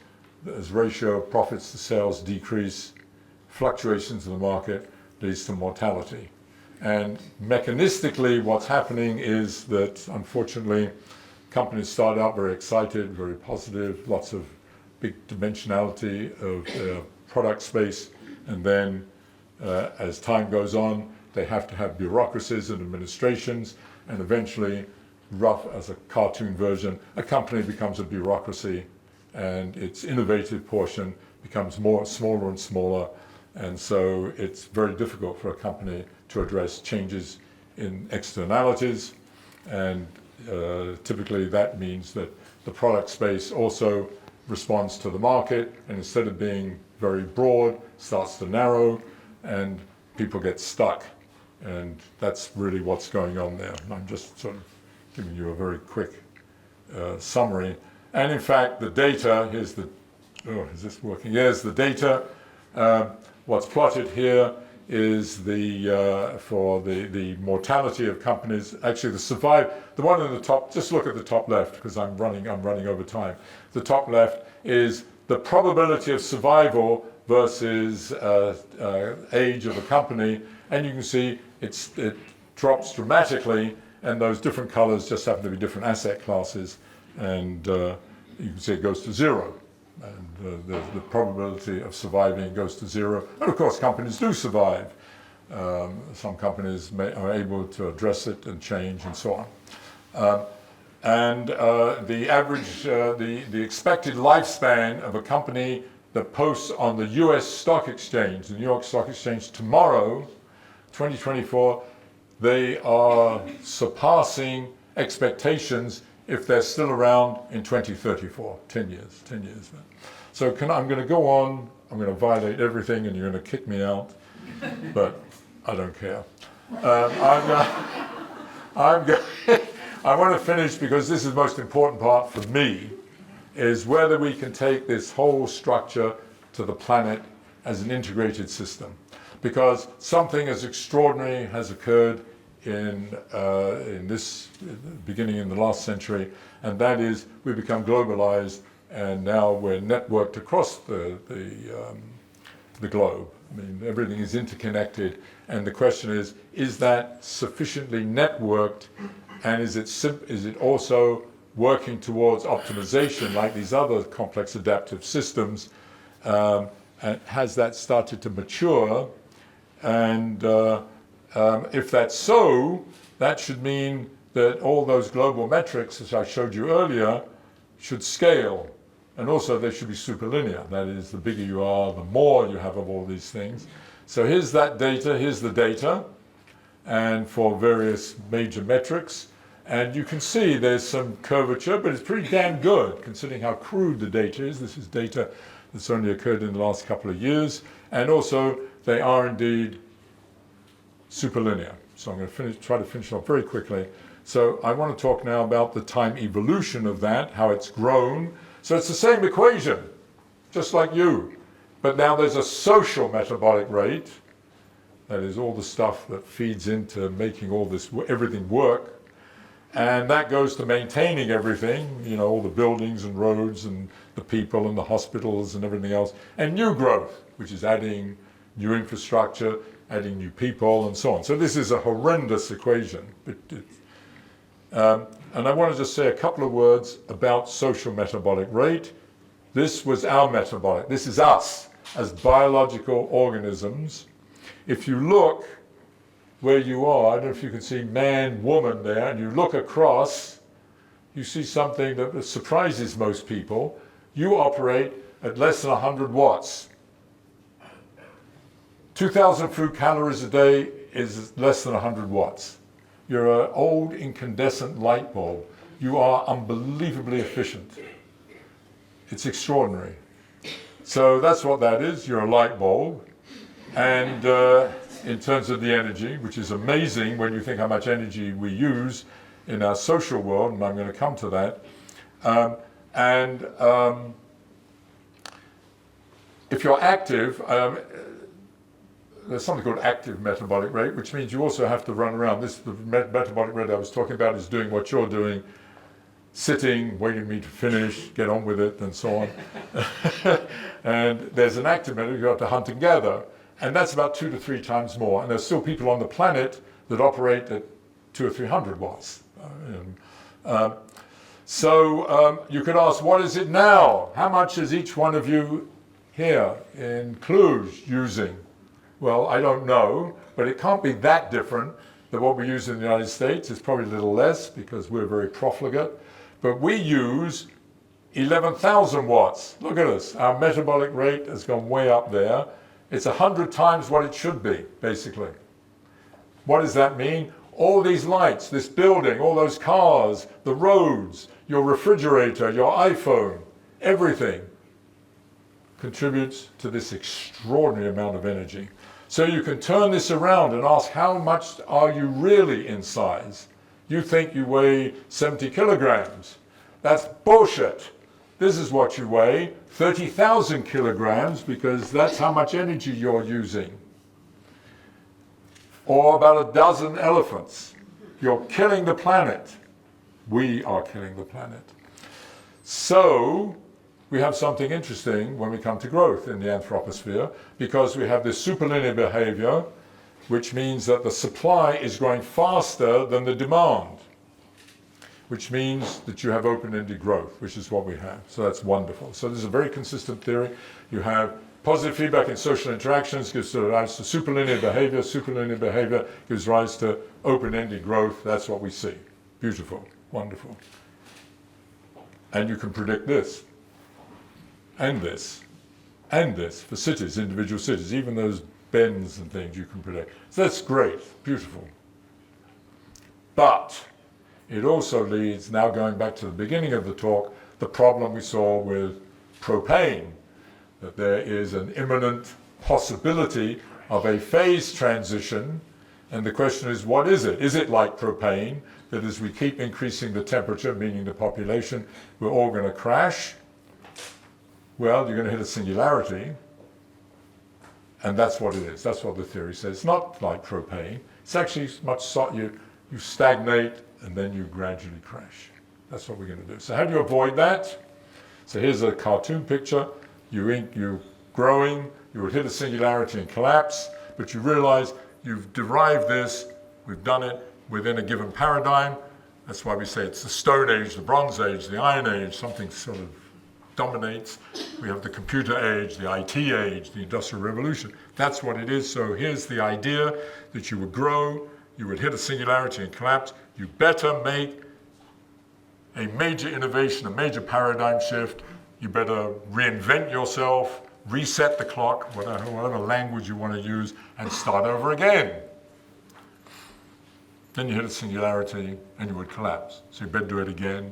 as ratio of profits to sales decrease, fluctuations in the market leads to mortality. And mechanistically, what's happening is that, unfortunately, companies start out very excited, very positive, lots of big dimensionality of their product space, and then as time goes on, they have to have bureaucracies and administrations, and eventually, rough as a cartoon version, a company becomes a bureaucracy, and its innovative portion becomes smaller and smaller, and so it's very difficult for a company to address changes in externalities, and typically that means that the product space also responds to the market, and instead of being very broad, starts to narrow, and people get stuck. And that's really what's going on there. And I'm just sort of giving you a very quick summary. And in fact, the data, here's the, is this working? Here's the data. What's plotted here is the for the mortality of companies. Actually, the one in the top. Just look at the top left, because I'm running over time. The top left is the probability of survival versus age of a company, and you can see it drops dramatically, and those different colors just happen to be different asset classes, and you can see it goes to zero. And the probability of surviving goes to zero. And of course, companies do survive. Some companies are able to address it and change and so on. And the average, the expected lifespan of a company that posts on the US Stock Exchange, the New York Stock Exchange tomorrow, 2024, they are surpassing expectations if they're still around in 2034, 10 years. So I'm going to go on, I'm going to violate everything and you're going to kick me out, but I don't care. I want to finish, because this is the most important part for me, is whether we can take this whole structure to the planet as an integrated system. Because something as extraordinary has occurred in this beginning in the last century, and that is we become globalized, and now we're networked across the globe. I mean, everything is interconnected, and the question is that sufficiently networked, and is it also working towards optimization like these other complex adaptive systems, and has that started to mature? And if that's so, that should mean that all those global metrics, as I showed you earlier, should scale. And also they should be superlinear. That is, the bigger you are, the more you have of all these things. So here's that data, here's the data, and for various major metrics. And you can see there's some curvature, but it's pretty damn good considering how crude the data is. This is data that's only occurred in the last couple of years. And also, they are indeed superlinear. So I'm going to try to finish off very quickly. So I want to talk now about the time evolution of that, how it's grown. So it's the same equation, just like you. But now there's a social metabolic rate. That is all the stuff that feeds into making all this, everything work. And that goes to maintaining everything, you know, all the buildings and roads and the people and the hospitals and everything else. And new growth, which is adding new infrastructure, adding new people and so on. So this is a horrendous equation. And I want to just say a couple of words about social metabolic rate. This was our metabolic. This is us as biological organisms. If you look where you are, I don't know if you can see man, woman there, and you look across, you see something that surprises most people. You operate at less than 100 watts. 2,000 food calories a day is less than 100 watts. You're an old incandescent light bulb. You are unbelievably efficient. It's extraordinary. So that's what that is. You're a light bulb. And in terms of the energy, which is amazing when you think how much energy we use in our social world, and I'm going to come to that. If you're active, there's something called active metabolic rate, which means you also have to run around. The metabolic rate I was talking about is doing what you're doing, sitting, waiting for me to finish, get on with it, and so on. And there's an active metabolic, you have to hunt and gather, and that's about 2 to 3 times more. And there's still people on the planet that operate at 200 or 300 watts. So you could ask, what is it now? How much is each one of you here in Cluj using? Well, I don't know, but it can't be that different than what we use in the United States. It's probably a little less because we're very profligate. But we use 11,000 watts. Look at us. Our metabolic rate has gone way up there. It's 100 times what it should be, basically. What does that mean? All these lights, this building, all those cars, the roads, your refrigerator, your iPhone, everything contributes to this extraordinary amount of energy. So you can turn this around and ask, how much are you really in size? You think you weigh 70 kilograms. That's bullshit. This is what you weigh, 30,000 kilograms, because that's how much energy you're using. Or about a dozen elephants. You're killing the planet. We are killing the planet. So we have something interesting when we come to growth in the anthroposphere, because we have this superlinear behavior, which means that the supply is growing faster than the demand, which means that you have open-ended growth, which is what we have. So that's wonderful. So this is a very consistent theory. You have positive feedback in social interactions gives rise to superlinear behavior gives rise to open-ended growth. That's what we see. Beautiful, wonderful. And you can predict this, and this, and this for cities, individual cities, even those bends and things you can predict. So that's great, beautiful. But it also leads, now going back to the beginning of the talk, the problem we saw with propane, that there is an imminent possibility of a phase transition, and the question is, what is it? Is it like propane, that as we keep increasing the temperature, meaning the population, we're all going to crash? Well, you're going to hit a singularity, and that's what it is. That's what the theory says. It's not like propane. It's actually much, you stagnate, and then you gradually crash. That's what we're going to do. So how do you avoid that? So here's a cartoon picture. You're growing, you would hit a singularity and collapse, but you realize you've derived this, we've done it within a given paradigm. That's why we say it's the Stone Age, the Bronze Age, the Iron Age, something sort of dominates. We have the computer age, the IT age, the Industrial Revolution. That's what it is. So here's the idea that you would grow, you would hit a singularity and collapse. You better make a major innovation, a major paradigm shift. You better reinvent yourself, reset the clock, whatever language you want to use, and start over again. Then you hit a singularity and you would collapse. So you better do it again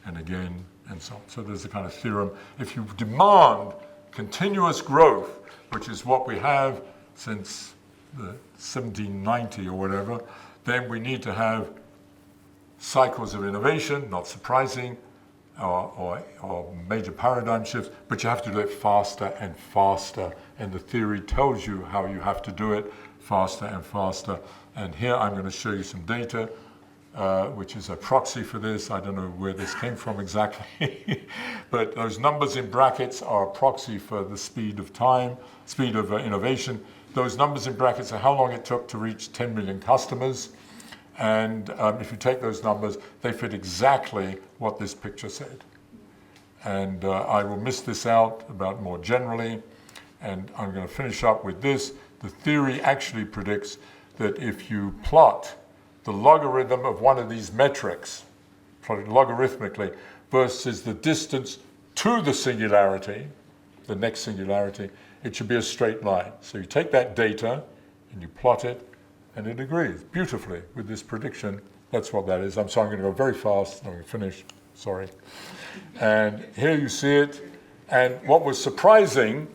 and again and so on. So there's a kind of theorem. If you demand continuous growth, which is what we have since the 1790 or whatever, then we need to have cycles of innovation, not surprising, or major paradigm shifts, but you have to do it faster and faster. And the theory tells you how you have to do it faster and faster. And here I'm going to show you some data, which is a proxy for this. I don't know where this came from exactly, but those numbers in brackets are a proxy for the speed of time, speed of innovation. Those numbers in brackets are how long it took to reach 10 million customers. And if you take those numbers, they fit exactly what this picture said. And I will miss this out about more generally, and I'm going to finish up with this. The theory actually predicts that if you plot the logarithm of one of these metrics, plotted logarithmically, versus the distance to the singularity, the next singularity, it should be a straight line. So you take that data and you plot it, and it agrees beautifully with this prediction. That's what that is. I'm sorry, I'm going to go very fast. I'm going to finish. Sorry. And here you see it. And what was surprising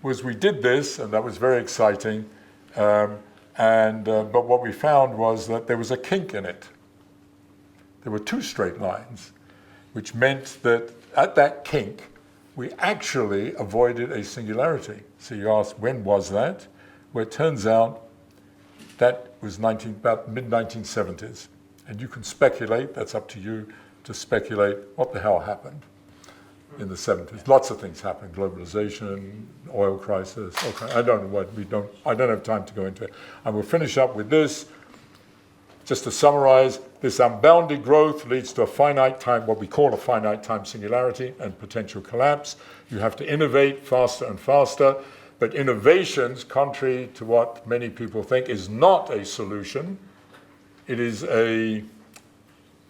was we did this, and that was very exciting. But what we found was that there was a kink in it. There were two straight lines, which meant that at that kink, we actually avoided a singularity. So you ask, when was that? where it turns out that was about mid-1970s. And you can speculate, that's up to you to speculate what the hell happened in the 70s. Lots of things happened, globalization, oil crisis, okay. I don't have time to go into it. I will finish up with this. Just to summarize, this unbounded growth leads to a finite time, what we call a finite time singularity and potential collapse. You have to innovate faster and faster, but innovations, contrary to what many people think, is not a solution. It is a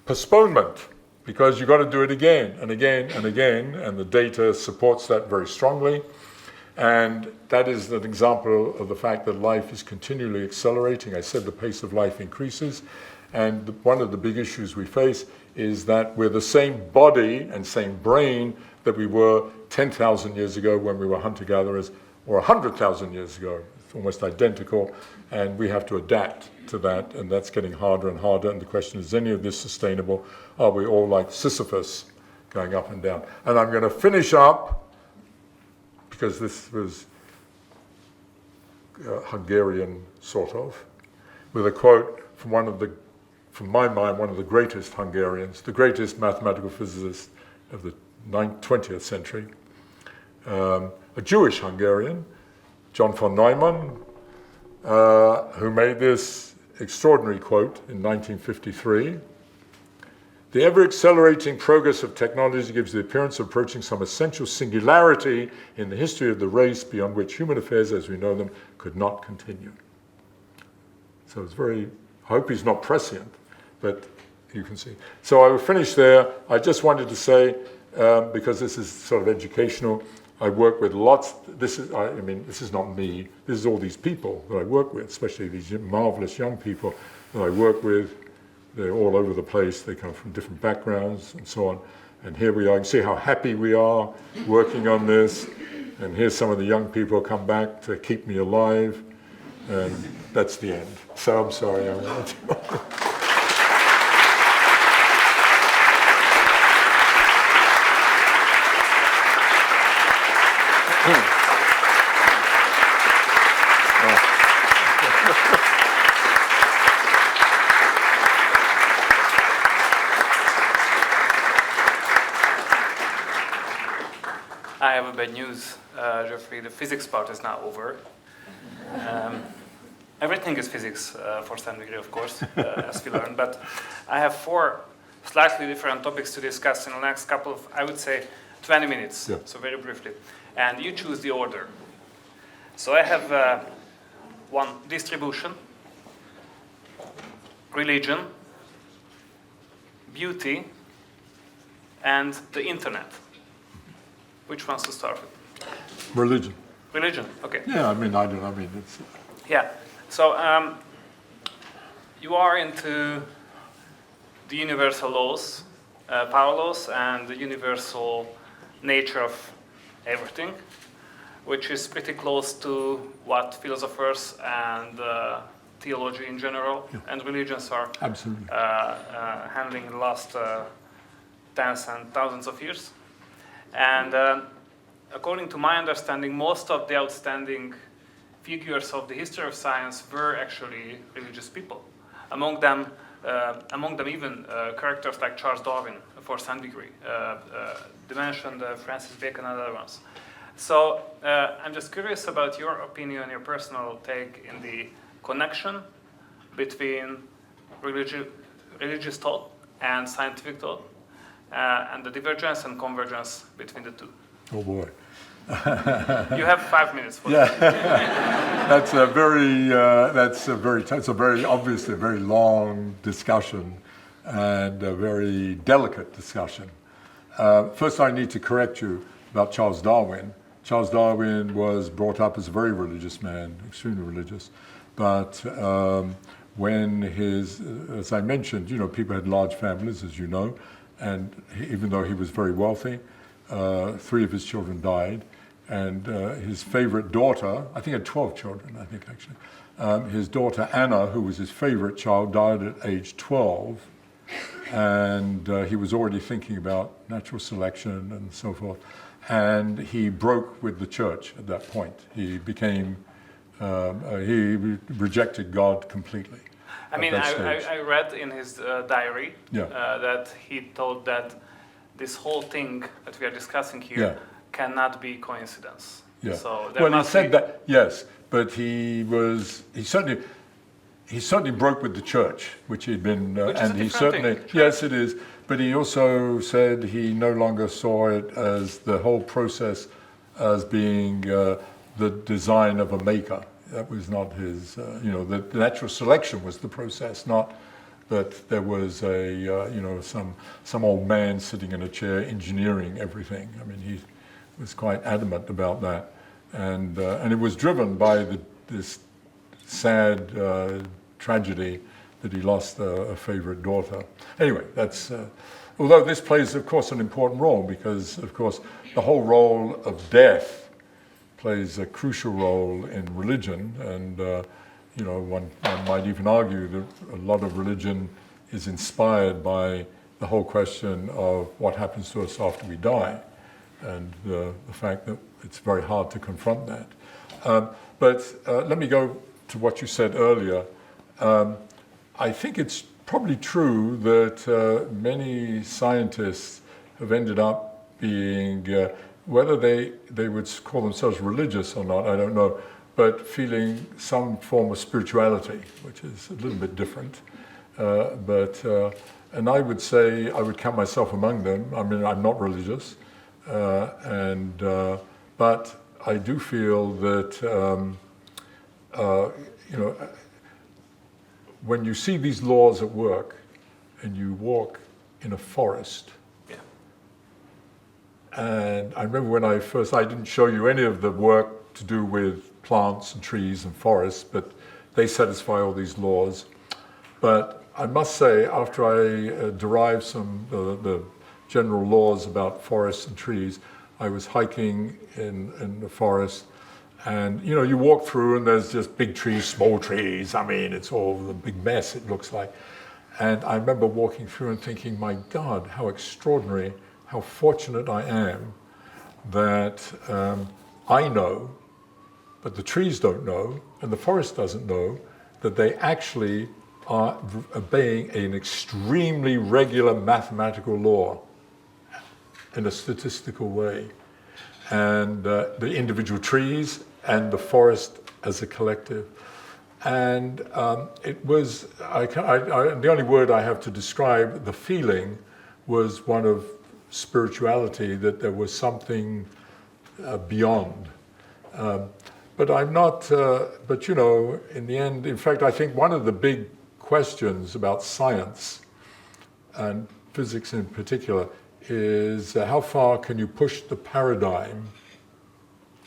postponement, because you've got to do it again and again and again, and the data supports that very strongly. And that is an example of the fact that life is continually accelerating. I said the pace of life increases, and one of the big issues we face is that we're the same body and same brain that we were 10,000 years ago when we were hunter-gatherers, or 100,000 years ago. It's almost identical, and we have to adapt to that, and that's getting harder and harder. And the question is any of this sustainable? Are we all like Sisyphus going up and down? And I'm going to finish up, because this was Hungarian, sort of, with a quote from from my mind, one of the greatest Hungarians, the greatest mathematical physicist of the 20th century, a Jewish Hungarian, John von Neumann, who made this extraordinary quote in 1953. The ever-accelerating progress of technology gives the appearance of approaching some essential singularity in the history of the race beyond which human affairs as we know them could not continue. So it's very, I hope he's not prescient, but you can see. So I will finish there. I just wanted to say, because this is sort of educational, I work with lots, this is not me, this is all these people that I work with, especially these marvelous young people that I work with. They're all over the place, they come from different backgrounds and so on. And here we are, you can see how happy we are working on this. And here's some of the young people come back to keep me alive. And that's the end. So I'm sorry. I have a bad news, Geoffrey. The physics part is now over. Everything is physics for some degree, of course, as we learned. But I have 4 slightly different topics to discuss in the next couple of, I would say, 20 minutes. Yeah. So very briefly. And you choose the order. So I have one, distribution, religion, beauty, and the internet. Which ones to start with? Religion. Religion, okay. Yeah, it's... Yeah, so you are into the universal laws, power laws, and the universal nature of everything, which is pretty close to what philosophers and theology in general and religions are absolutely handling in the last tens and thousands of years. And according to my understanding, most of the outstanding figures of the history of science were actually religious people. Among them even characters like Charles Darwin, for some degree. They mentioned Francis Bacon and other ones. So I'm just curious about your opinion, your personal take in the connection between religious thought and scientific thought, and the divergence and convergence between the two. Oh boy. You have 5 minutes for that. That's obviously a very long discussion and a very delicate discussion. First, I need to correct you about Charles Darwin. Charles Darwin was brought up as a very religious man, extremely religious, but when as I mentioned, people had large families, as you know, and even though he was very wealthy, 3 of his children died, and his favorite daughter, I think he had 12 children, his daughter Anna, who was his favorite child, died at age 12, and he was already thinking about natural selection and so forth, and he broke with the church at that point. He became He rejected God completely. I mean, I read in his diary Yeah. that he thought that this whole thing that we are discussing here Yeah. cannot be coincidence. Yeah. So there Well, he must said be, that, yes, but he certainly broke with the church, which he'd been, Which is and a he different certainly, thing. yes, it is. But he also said he no longer saw it as the whole process as being the design of a maker. That was not his, the natural selection was the process, not that there was some old man sitting in a chair engineering everything. I mean, he was quite adamant about that, and it was driven by this sad tragedy that he lost a favorite daughter. Anyway, that's although this plays, of course, an important role because, of course, the whole role of death plays a crucial role in religion, and one might even argue that a lot of religion is inspired by the whole question of what happens to us after we die, and the fact that it's very hard to confront that. But let me go to what you said earlier. I think it's probably true that many scientists have ended up being, whether they would call themselves religious or not, I don't know, but feeling some form of spirituality, which is a little bit different. And I would say, I would count myself among them. I mean, I'm not religious, but I do feel that, when you see these laws at work and you walk in a forest, yeah. and I remember when I didn't show you any of the work to do with plants and trees and forests, but they satisfy all these laws. But I must say, after I derived some the general laws about forests and trees, I was hiking in the forest, and you walk through and there's just big trees, small trees. I mean, it's all a big mess, it looks like. And I remember walking through and thinking, my God, how extraordinary, how fortunate I am that I know, but the trees don't know, and the forest doesn't know, that they actually are obeying an extremely regular mathematical law in a statistical way. And the individual trees and the forest as a collective. And it was, the only word I have to describe the feeling was one of spirituality, that there was something beyond. But I'm not, in the end, in fact, I think one of the big questions about science, and physics in particular, is how far can you push the paradigm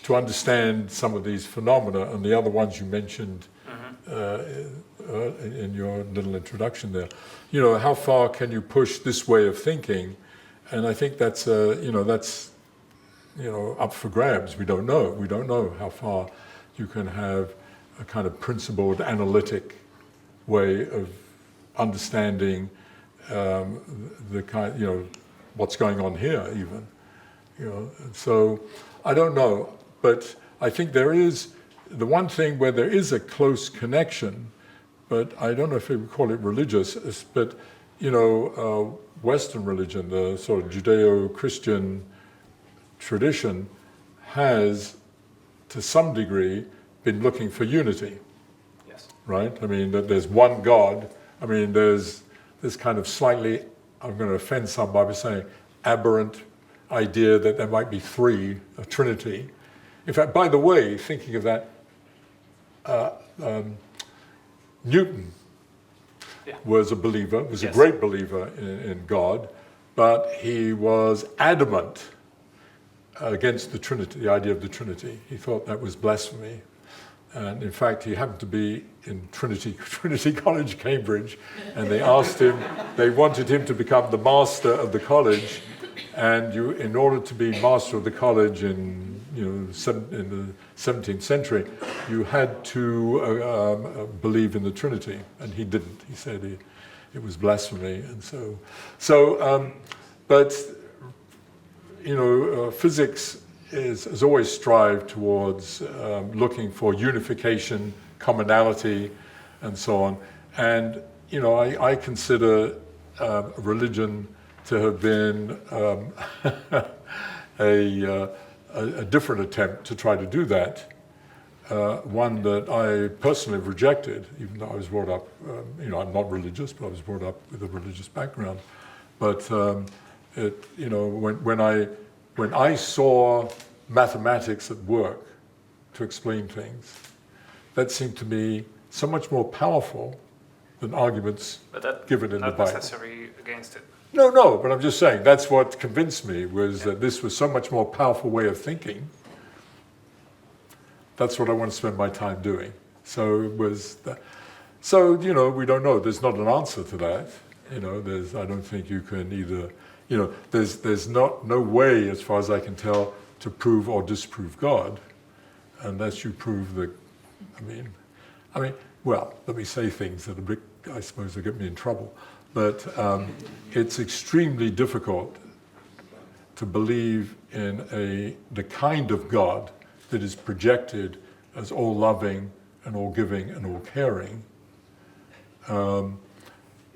to understand some of these phenomena, and the other ones you mentioned in your little introduction there. How far can you push this way of thinking? And I think that's up for grabs. We don't know. We don't know how far you can have a kind of principled, analytic way of understanding the kind, what's going on here, even. So I don't know, but I think there is the one thing where there is a close connection, but I don't know if we would call it religious, but Western religion, the sort of Judeo-Christian tradition, has, to some degree, been looking for unity. Yes. Right? I mean, that there's one God. I mean, there's this kind of slightly, I'm going to offend somebody by saying, aberrant idea that there might be three, a trinity. In fact, by the way, thinking of that, Newton was a believer, was a great believer in God, but he was adamant against the Trinity, the idea of the Trinity. He thought that was blasphemy. And in fact, he happened to be in Trinity College, Cambridge, and they asked him, they wanted him to become the master of the college, and in order to be master of the college in the 17th century, you had to believe in the Trinity, and he didn't. He said it was blasphemy, and but physics has always strived towards looking for unification, commonality, and so on. And you know, I consider religion to have been a different attempt to try to do that. One that I personally have rejected, even though I was brought up, you know, I'm not religious, but I was brought up with a religious background. But you know, when I saw mathematics at work to explain things, that seemed to me so much more powerful than arguments given in the Bible. Not necessary against it. No, but I'm just saying that's what convinced me, was that this was so much more powerful way of thinking. That's what I want to spend my time doing. So it was that. So, you know, we don't know. There's not an answer to that. You know, I don't think you can either, you know, there's no way, as far as I can tell, to prove or disprove God, unless you prove that, I mean, well, let me say things that a bit, I suppose, will get me in trouble. But it's extremely difficult to believe in the kind of God that is projected as all loving and all giving and all caring.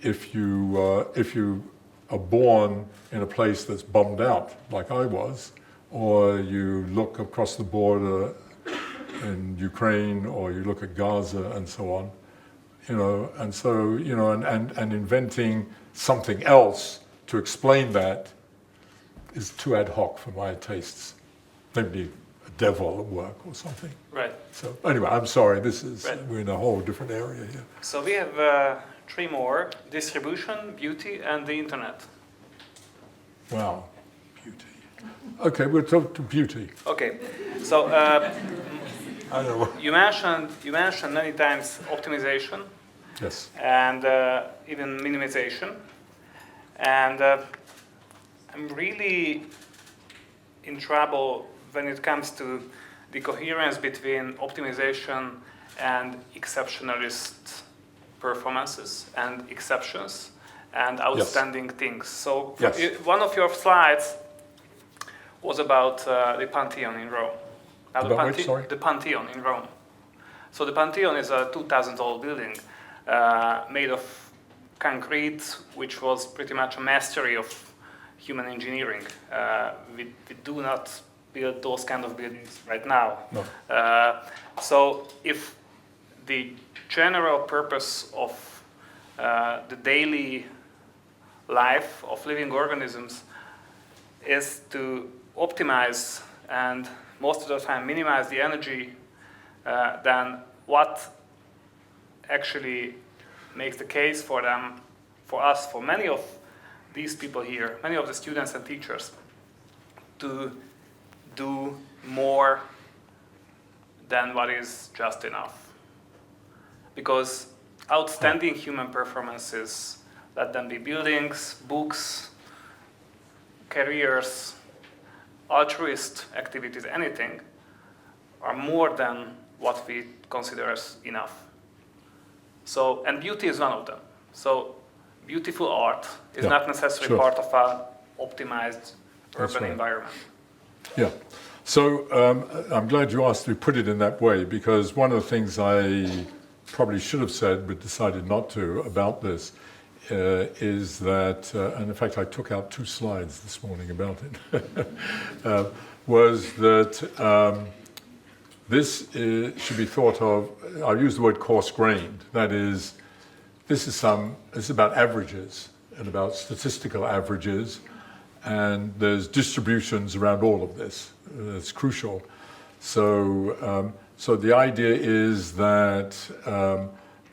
If you are born in a place that's bombed out, like I was, or you look across the border in Ukraine, or you look at Gaza and so on, you know, and so, you know, and inventing something else to explain that is too ad hoc for my tastes. Maybe a devil at work or something. Right. So anyway, I'm sorry, Right. We're in a whole different area here. So we have 3 more: distribution, beauty, and the internet. Wow, beauty. Okay, we'll talk to beauty. Okay, so I don't know. you mentioned many times optimization. Yes. And even minimization. And I'm really in trouble when it comes to the coherence between optimization and exceptionalist performances and exceptions and outstanding things. So one of your slides was about the Pantheon in Rome. Now, the Pantheon in Rome. So the Pantheon is a 2,000-old building made of concrete, which was pretty much a mastery of human engineering. We do not build those kind of buildings right now. No. So if the general purpose of the daily life of living organisms is to optimize and most of the time minimize the energy, then what actually makes the case for them, for us, for many of these people here, many of the students and teachers, to do more than what is just enough. Because outstanding human performances, let them be buildings, books, careers, altruist activities, anything, are more than what we consider as enough. So, and beauty is one of them. So, beautiful art is not necessarily part of an optimized urban environment. Yeah. So I'm glad you asked me to put it in that way, because one of the things I probably should have said but decided not to about this is that, and in fact I took out 2 slides this morning about it, was that this should be thought of, I'll use the word coarse-grained, that is, this is about averages and about statistical averages, and there's distributions around all of this. That's crucial. So, so the idea is that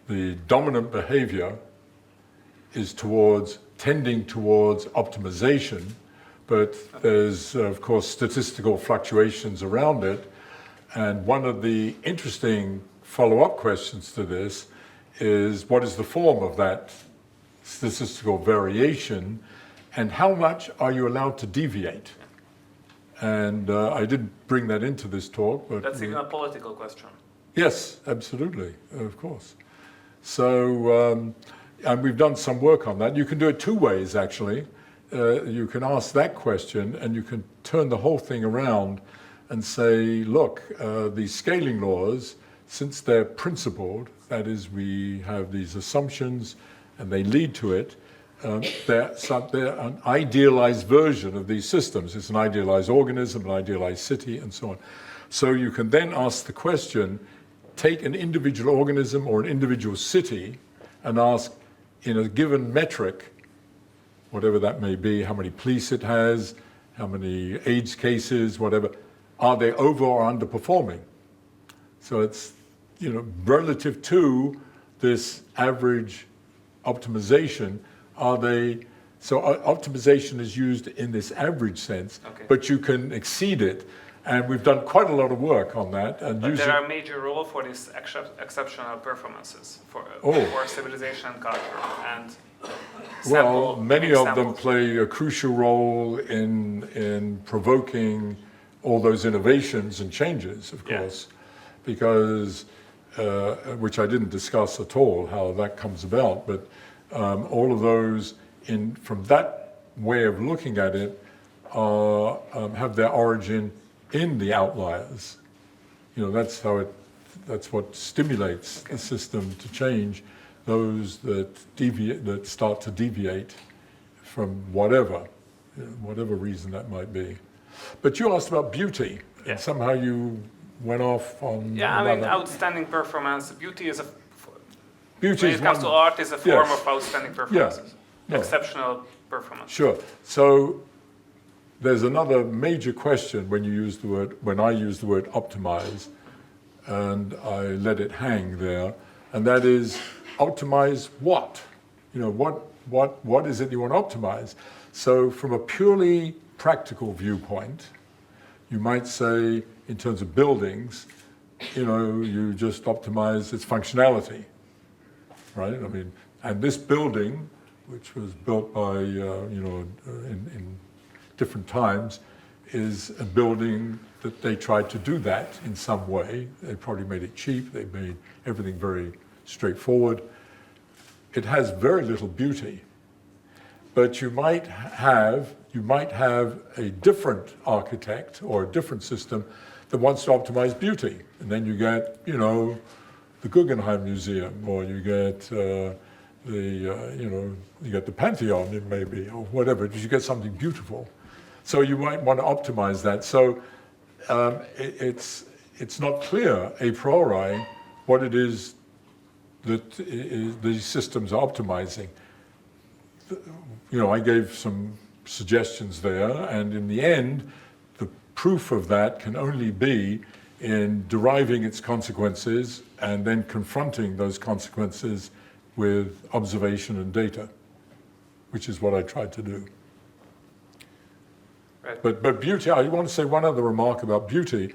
the dominant behavior is tending towards optimization, but there's, of course, statistical fluctuations around it. And one of the interesting follow-up questions to this is, what is the form of that statistical variation, and how much are you allowed to deviate? And I didn't bring that into this talk, but that's even a political question. Yes, absolutely, of course. So, and we've done some work on that. You can do it 2 ways, actually. You can ask that question, and you can turn the whole thing around and say, look, these scaling laws, since they're principled, that is, we have these assumptions and they lead to it, they're an idealized version of these systems. It's an idealized organism, an idealized city, and so on. So you can then ask the question, take an individual organism or an individual city and ask, in a given metric, whatever that may be, how many police it has, how many AIDS cases, whatever, are they over or underperforming? So it's, relative to this average optimization, optimization is used in this average sense, Okay. but you can exceed it. And we've done quite a lot of work on that. And but there are major role for these exceptional performances for civilization and culture. And many of them play a crucial role in provoking all those innovations and changes, of course, because, which I didn't discuss at all, how that comes about, but all of those, from that way of looking at it, have their origin in the outliers. That's what stimulates the system to change, those that start to deviate from whatever reason that might be. But you asked about beauty, and somehow you went off on... Yeah, I mean, outstanding performance. Beauty is when it comes to one, art, is a form of outstanding performances. Exceptional performance. Sure. So there's another major question when I use the word optimize, and I let it hang there, and that is, optimize what? What is it you want to optimize? So from a purely practical viewpoint, you might say, in terms of buildings, you just optimize its functionality, right? I mean, and this building, which was built by, in different times, is a building that they tried to do that in some way. They probably made it cheap. They made everything very straightforward. It has very little beauty, but you might have a different architect or a different system that wants to optimize beauty, and then you get, the Guggenheim Museum, or you get you get the Pantheon, maybe, or whatever. You get something beautiful. So you might want to optimize that. So it's not clear a priori what it is that these systems are optimizing. I gave some suggestions there, and in the end, the proof of that can only be in deriving its consequences and then confronting those consequences with observation and data, which is what I tried to do. Right. But beauty, I want to say one other remark about beauty,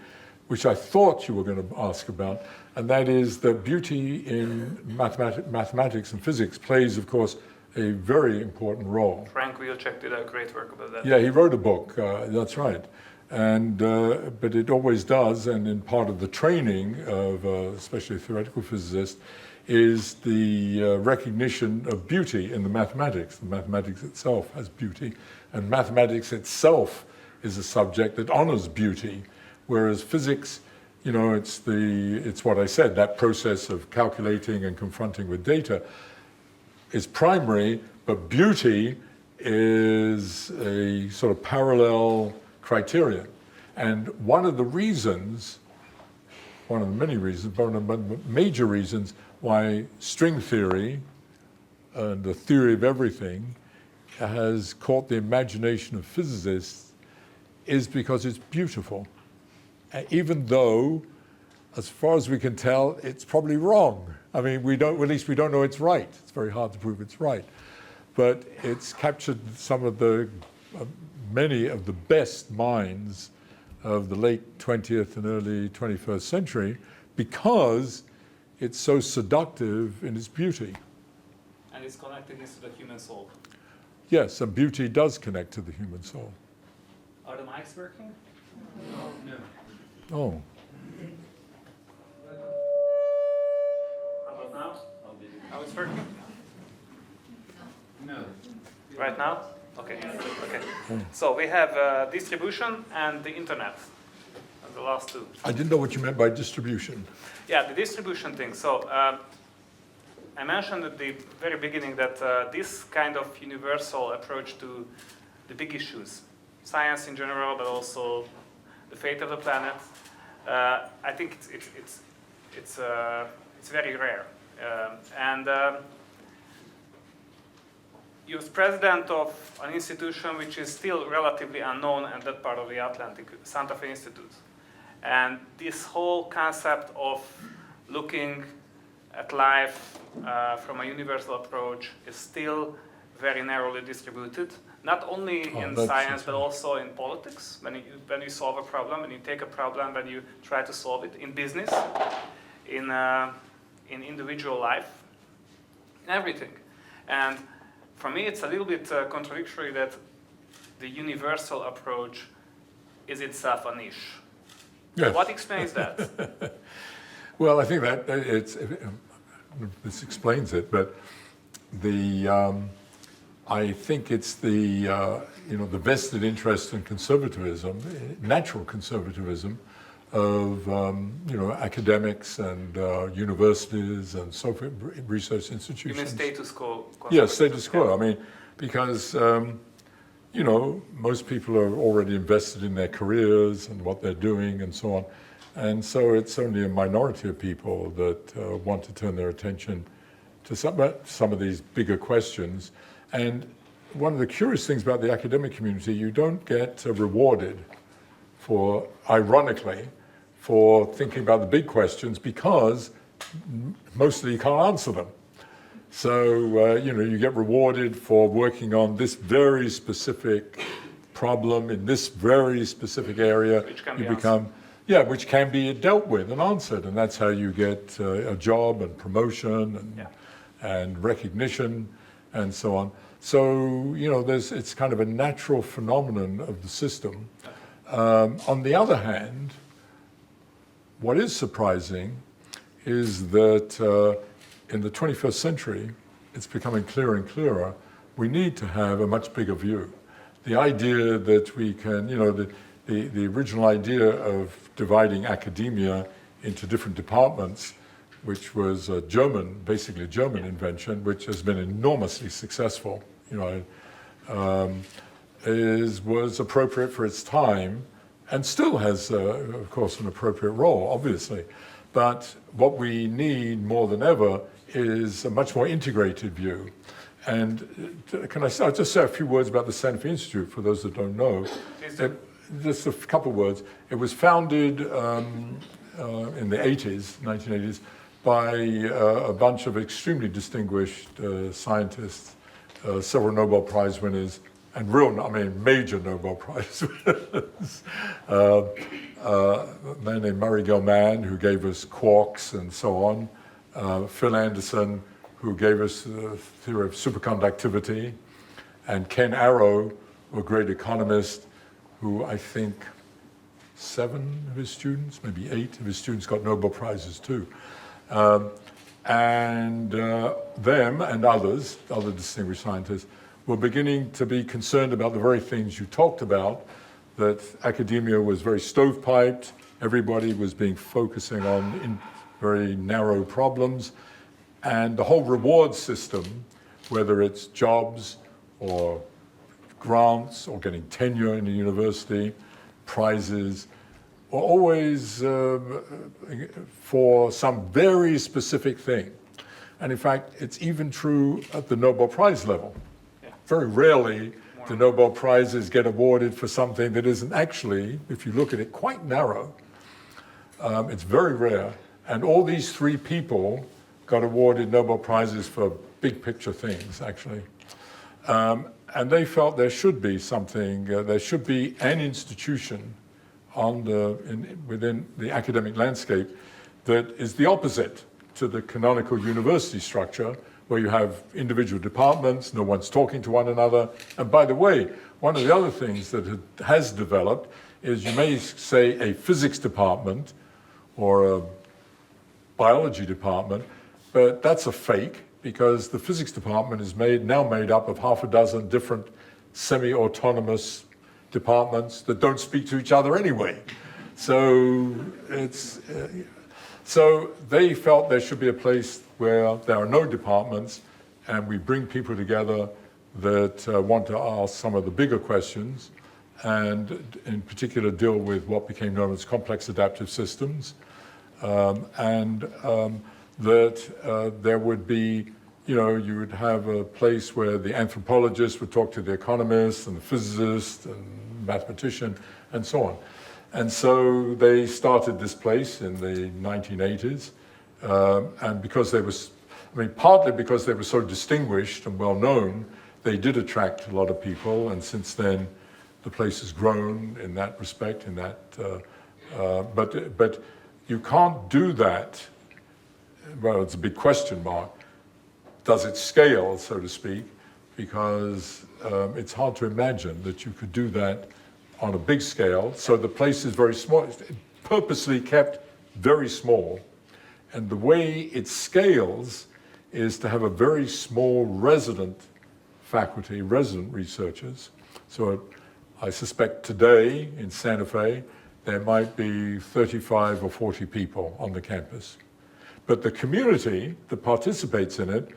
which I thought you were going to ask about, and that is that beauty in mathematics and physics plays, of course, a very important role. Frank Wilczek did a great work about that. Yeah, he wrote a book, that's right. And but it always does, and in part of the training of especially a theoretical physicist, is the recognition of beauty in the mathematics. The mathematics itself has beauty, and mathematics itself is a subject that honors beauty, whereas physics, it's what I said, that process of calculating and confronting with data is primary, but beauty is a sort of parallel criterion. And one of the many reasons, one of the major reasons why string theory and the theory of everything has caught the imagination of physicists is because it's beautiful. Even though, as far as we can tell, it's probably wrong. I mean, at least we don't know it's right. It's very hard to prove it's right. But it's captured many of the best minds of the late 20th and early 21st century because it's so seductive in its beauty. And its connectedness to the human soul. Yes, and beauty does connect to the human soul. Are the mics working? No. Oh. How about now? How it's working? No. Right now? Okay. So we have distribution and the internet. the last two. I didn't know what you meant by distribution. Yeah, the distribution thing. So I mentioned at the very beginning that this kind of universal approach to the big issues, science in general, but also the fate of the planet, I think it's very rare. He was president of an institution which is still relatively unknown in that part of the Atlantic, Santa Fe Institute. And this whole concept of looking at life from a universal approach is still very narrowly distributed, not only in science, but also in politics. When you solve a problem, when you take a problem, when you try to solve it, in business, in individual life, in everything. And for me, it's a little bit contradictory that the universal approach is itself a niche. Yes. What explains that? Well, I think that this explains it, but I think it's the vested interest in conservatism, natural conservatism, of academics and universities and so forth, research institutions. In a status quo. Yes, status quo. I mean, because most people are already invested in their careers and what they're doing and so on, and so it's only a minority of people that want to turn their attention to some of these bigger questions. And one of the curious things about the academic community, you don't get rewarded for, ironically, for thinking about the big questions, because mostly you can't answer them. So, you get rewarded for working on this very specific problem in this very specific area. Which can be which can be dealt with and answered. And that's how you get a job and promotion and recognition and so on. So, it's kind of a natural phenomenon of the system. On the other hand, what is surprising is that in the 21st century, it's becoming clearer and clearer, we need to have a much bigger view. The idea that we can, the original idea of dividing academia into different departments, which was basically a German invention, which has been enormously successful, was appropriate for its time, and still has, of course, an appropriate role, obviously. But what we need more than ever is a much more integrated view. And I'll just say a few words about the Santa Fe Institute for those that don't know. Just a couple of words. It was founded in the 1980s, by a bunch of extremely distinguished scientists, several Nobel Prize winners, and major Nobel Prize winners. A man named Murray Gell-Mann, who gave us quarks and so on. Phil Anderson, who gave us the theory of superconductivity. And Ken Arrow, a great economist, who I think 7 of his students, maybe 8 of his students got Nobel Prizes too. And them and others, other distinguished scientists, were beginning to be concerned about the very things you talked about, that academia was very stovepiped, everybody was focusing on very narrow problems, and the whole reward system, whether it's jobs or grants or getting tenure in a university, prizes, were always for some very specific thing. And in fact, it's even true at the Nobel Prize level. Very rarely do Nobel Prizes get awarded for something that isn't actually, if you look at it, quite narrow. It's very rare. And all these 3 people got awarded Nobel Prizes for big picture things, actually. And they felt there should be something, there should be an institution within the academic landscape that is the opposite to the canonical university structure, where you have individual departments, no one's talking to one another. And by the way, one of the other things that has developed is, you may say, a physics department or a biology department, but that's a fake, because the physics department is now made up of half a dozen different semi-autonomous departments that don't speak to each other anyway. So it's so they felt there should be a place where there are no departments, and we bring people together that want to ask some of the bigger questions, and in particular deal with what became known as complex adaptive systems, that there would be, you would have a place where the anthropologist would talk to the economist and the physicist and mathematician and so on. And so they started this place in the 1980s, and because they was, partly because they were so distinguished and well known, they did attract a lot of people, and since then the place has grown in that respect, but you can't do that. Well, it's a big question mark. Does it scale, so to speak? Because it's hard to imagine that you could do that on a big scale. So the place is very small, it's purposely kept very small. And the way it scales is to have a very small resident faculty, resident researchers. So I suspect today in Santa Fe, there might be 35 or 40 people on the campus. But the community that participates in it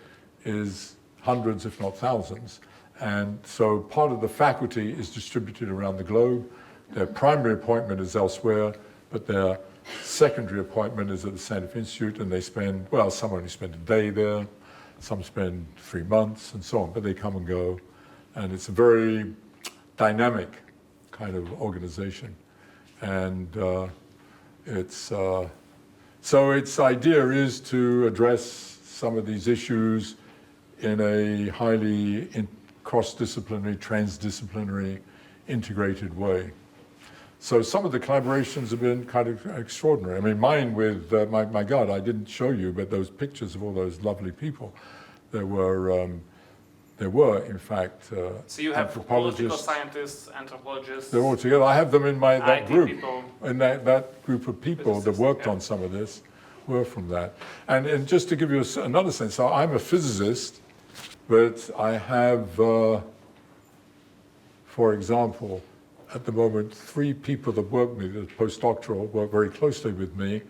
is hundreds, if not thousands. And so part of the faculty is distributed around the globe. Their primary appointment is elsewhere, but their secondary appointment is at the Santa Fe Institute, and they spend, well, some only spend a day there, some spend 3 months, and so on, but they come and go. And it's a very dynamic kind of organization. And so its idea is to address some of these issues in a highly cross-disciplinary, transdisciplinary, integrated way. So some of the collaborations have been kind of extraordinary. Mine with, my God, I didn't show you, but those pictures of all those lovely people. There were in fact, so you have political scientists, anthropologists. They're all together. I have them in that IT group. People. And that group of people that worked on some of this were from that. And just to give you another sense, so I'm a physicist, but I have, for example, at the moment, 3 people that work with me, the postdoctoral, work very closely with me,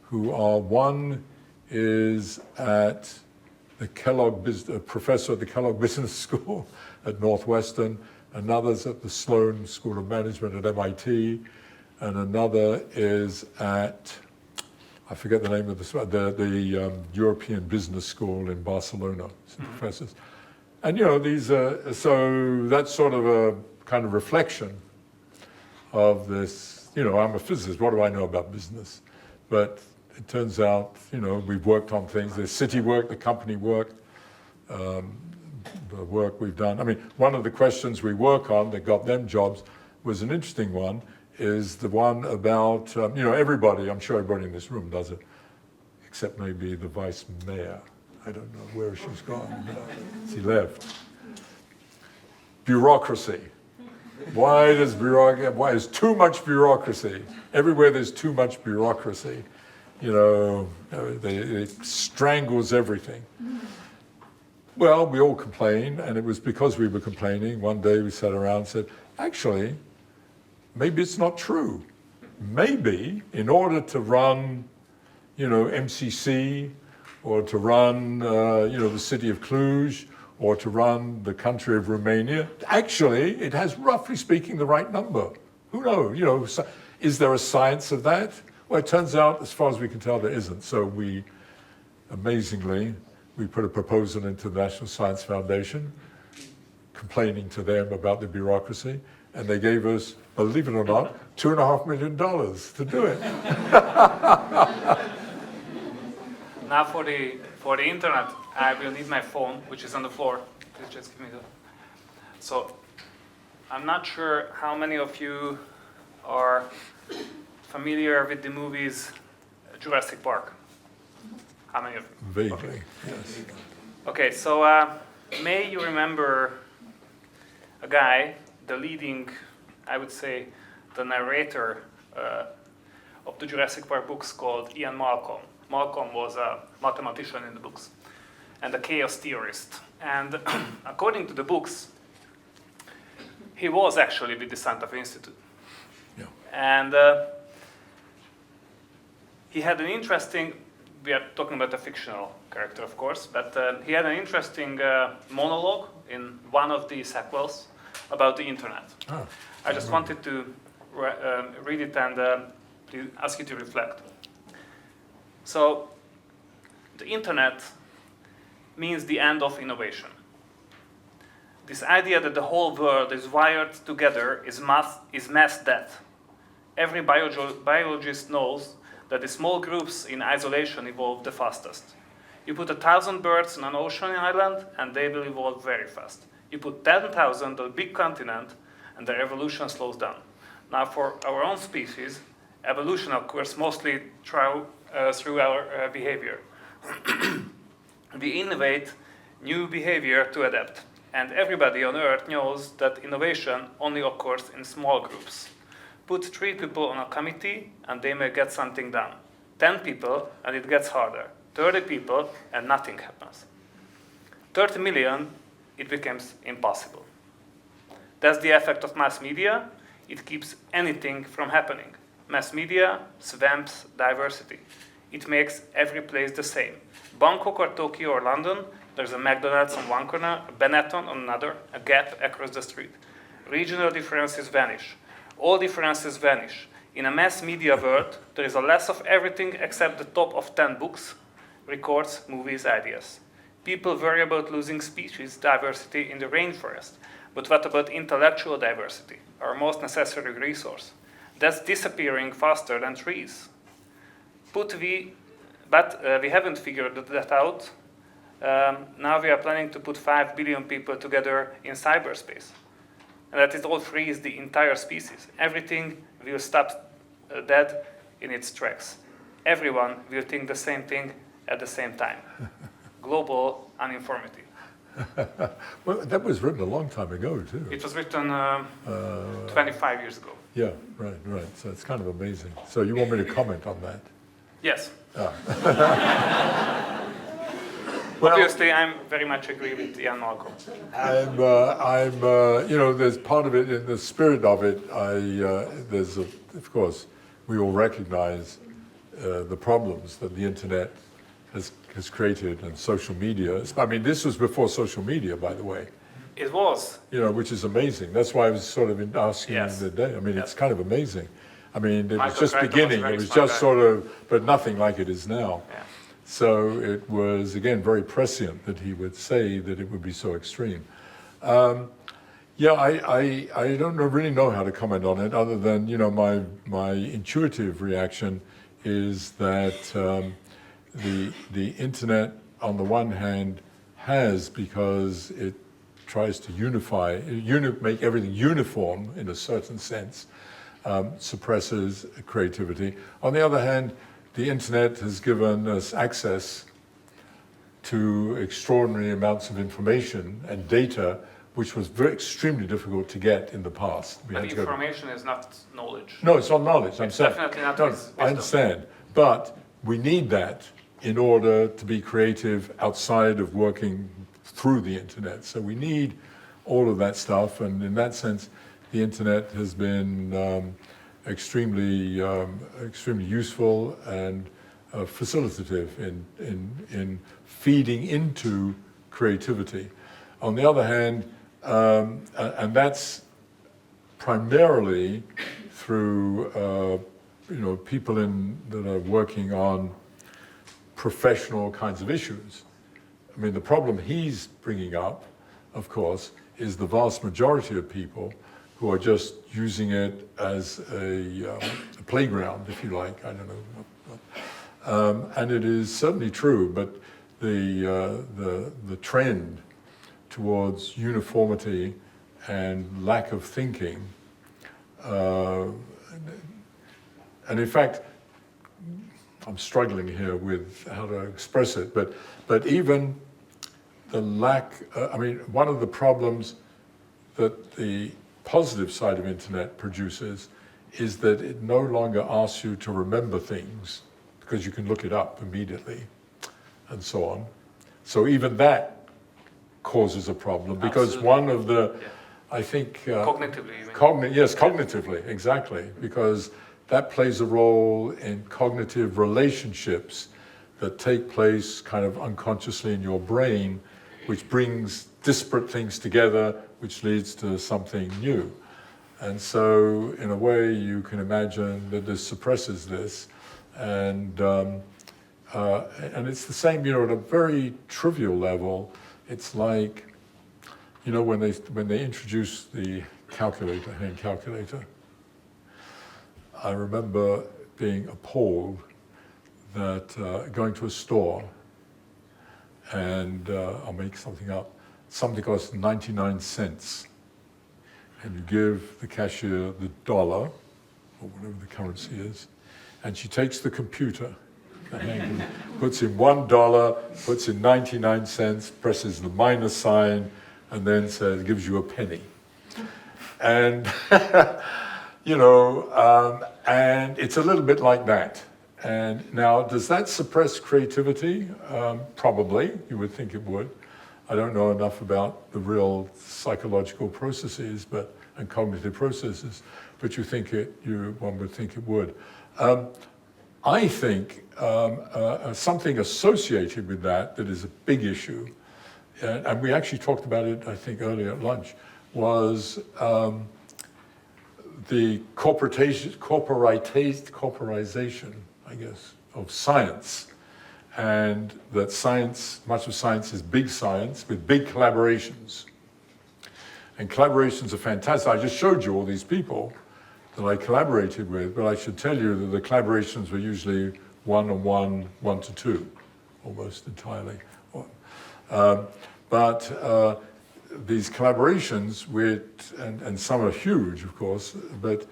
who are, one is at the professor at the Kellogg Business School at Northwestern, another's at the Sloan School of Management at MIT, and another is at, I forget the name of the European Business School in Barcelona, some professors. And these so that's sort of a kind of reflection of this, I'm a physicist, what do I know about business? But it turns out, we've worked on things, the city work, the company work, the work we've done. One of the questions we work on that got them jobs was an interesting one, is the one about, everybody, I'm sure everybody in this room does it, except maybe the vice mayor. I don't know where she's gone, she left. Bureaucracy. Why is too much bureaucracy? Everywhere there's too much bureaucracy. It strangles everything. Well, we all complain, and it was because we were complaining. One day we sat around and said, actually, maybe it's not true. Maybe in order to run, MCC, or to run, the city of Cluj, or to run the country of Romania, actually, it has, roughly speaking, the right number. Who knows? Is there a science of that? Well, it turns out, as far as we can tell, there isn't. So amazingly, we put a proposal into the National Science Foundation, complaining to them about the bureaucracy, and they gave us, believe it or not, $2.5 million to do it. Now for the internet, I will need my phone, which is on the floor. Please just give me that. So, I'm not sure how many of you are familiar with the movies Jurassic Park. How many of you? Vaguely, okay. Yes. Okay, so may you remember a guy, the leading, I would say, the narrator of the Jurassic Park books called Ian Malcolm. Malcolm was a mathematician in the books and a chaos theorist. And according to the books, he was actually with the Santa Fe Institute. Yeah. And he had an interesting, we are talking about a fictional character, of course, but he had an interesting monologue in one of the sequels about the internet. Oh, I just wanted to read it and to ask you to reflect. So, the internet means the end of innovation. This idea that the whole world is wired together is mass death. Every biologist knows that the small groups in isolation evolve the fastest. You put 1,000 birds on an ocean island and they will evolve very fast. You put 10,000 on a big continent and their evolution slows down. Now for our own species, evolution occurs mostly through our behavior. We innovate new behavior to adapt. And everybody on Earth knows that innovation only occurs in small groups. Put 3 people on a committee and they may get something done. 10 people and it gets harder. 30 people and nothing happens. 30 million, it becomes impossible. That's the effect of mass media. It keeps anything from happening. Mass media swamps diversity. It makes every place the same. Bangkok or Tokyo or London, there's a McDonald's on one corner, a Benetton on another, a Gap across the street. Regional differences vanish. All differences vanish. In a mass media world, there is a less of everything except the top of 10 books, records, movies, ideas. People worry about losing species diversity in the rainforest. But what about intellectual diversity, our most necessary resource? That's disappearing faster than trees. But we haven't figured that out. Now we are planning to put 5 billion people together in cyberspace. And that it all frees the entire species. Everything will stop dead in its tracks. Everyone will think the same thing at the same time. Global uniformity. Well, that was written a long time ago, too. It was written 25 years ago. Yeah, right. So it's kind of amazing. So you want me to comment on that? Yes. Well, obviously, I'm very much agree with Ian Malcolm. There's part of it, in the spirit of it, of course, we all recognize the problems that the internet has created and social media. I mean, this was before social media, by the way. It was. Which is amazing. That's why I was sort of asking the day. I mean, it's kind of amazing. I mean, it was just beginning. It was just sort of, but nothing like it is now. Yeah. So it was, again, very prescient that he would say that it would be so extreme. I don't really know how to comment on it, other than, my intuitive reaction is that the internet, on the one hand, has, because it tries to make everything uniform in a certain sense, suppresses creativity. On the other hand, the internet has given us access to extraordinary amounts of information and data, which was extremely difficult to get in the past. But information is not knowledge. No, it's not knowledge. It's definitely not wisdom. I understand, but we need that in order to be creative outside of working through the internet. So we need all of that stuff, and in that sense, the internet has been extremely useful and facilitative in feeding into creativity. On the other hand, and that's primarily through people that are working on professional kinds of issues. I mean, the problem he's bringing up, of course, is the vast majority of people who are just using it as a playground, if you like. I don't know, and it is certainly true. But the trend towards uniformity and lack of thinking, and in fact, I'm struggling here with how to express it. But even the lack. One of the problems that the positive side of internet produces is that it no longer asks you to remember things, because you can look it up immediately and so on. So even that causes a problem, because one of the, I think... cognitively, you mean? Yes, cognitively, exactly, because that plays a role in cognitive relationships that take place kind of unconsciously in your brain, which brings disparate things together, which leads to something new. And so, in a way, you can imagine that this suppresses this, and it's the same, at a very trivial level. It's like, when they introduced the hand calculator, I remember being appalled that going to a store, and I'll make something up, something costs 99 cents. And you give the cashier the dollar, or whatever the currency is, and she takes the computer, puts in $1, puts in 99 cents, presses the minus sign, and then gives you a penny. And, and it's a little bit like that. And now, does that suppress creativity? Probably, you would think it would. I don't know enough about the real psychological processes and cognitive processes, but one would think it would. I think something associated with that is a big issue, and we actually talked about it, I think, earlier at lunch, was the corporatization, I guess, of science. And that much of science is big science with big collaborations. And collaborations are fantastic. I just showed you all these people that I collaborated with, but I should tell you that the collaborations were usually 1-on-1, 1-to-2, almost entirely. But these collaborations, and some are huge, of course, but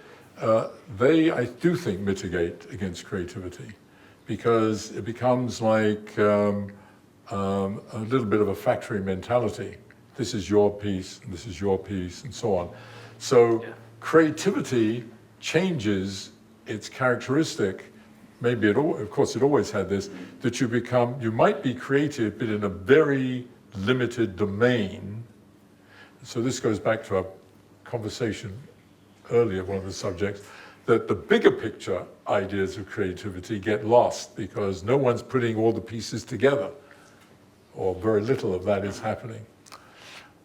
they, I do think, mitigate against creativity, because it becomes like a little bit of a factory mentality. This is your piece, and this is your piece, and so on. So creativity changes its characteristic. Maybe of course it always had this, that you might be creative, but in a very limited domain. So this goes back to our conversation earlier, one of the subjects, that the bigger picture ideas of creativity get lost because no one's putting all the pieces together, or very little of that is happening.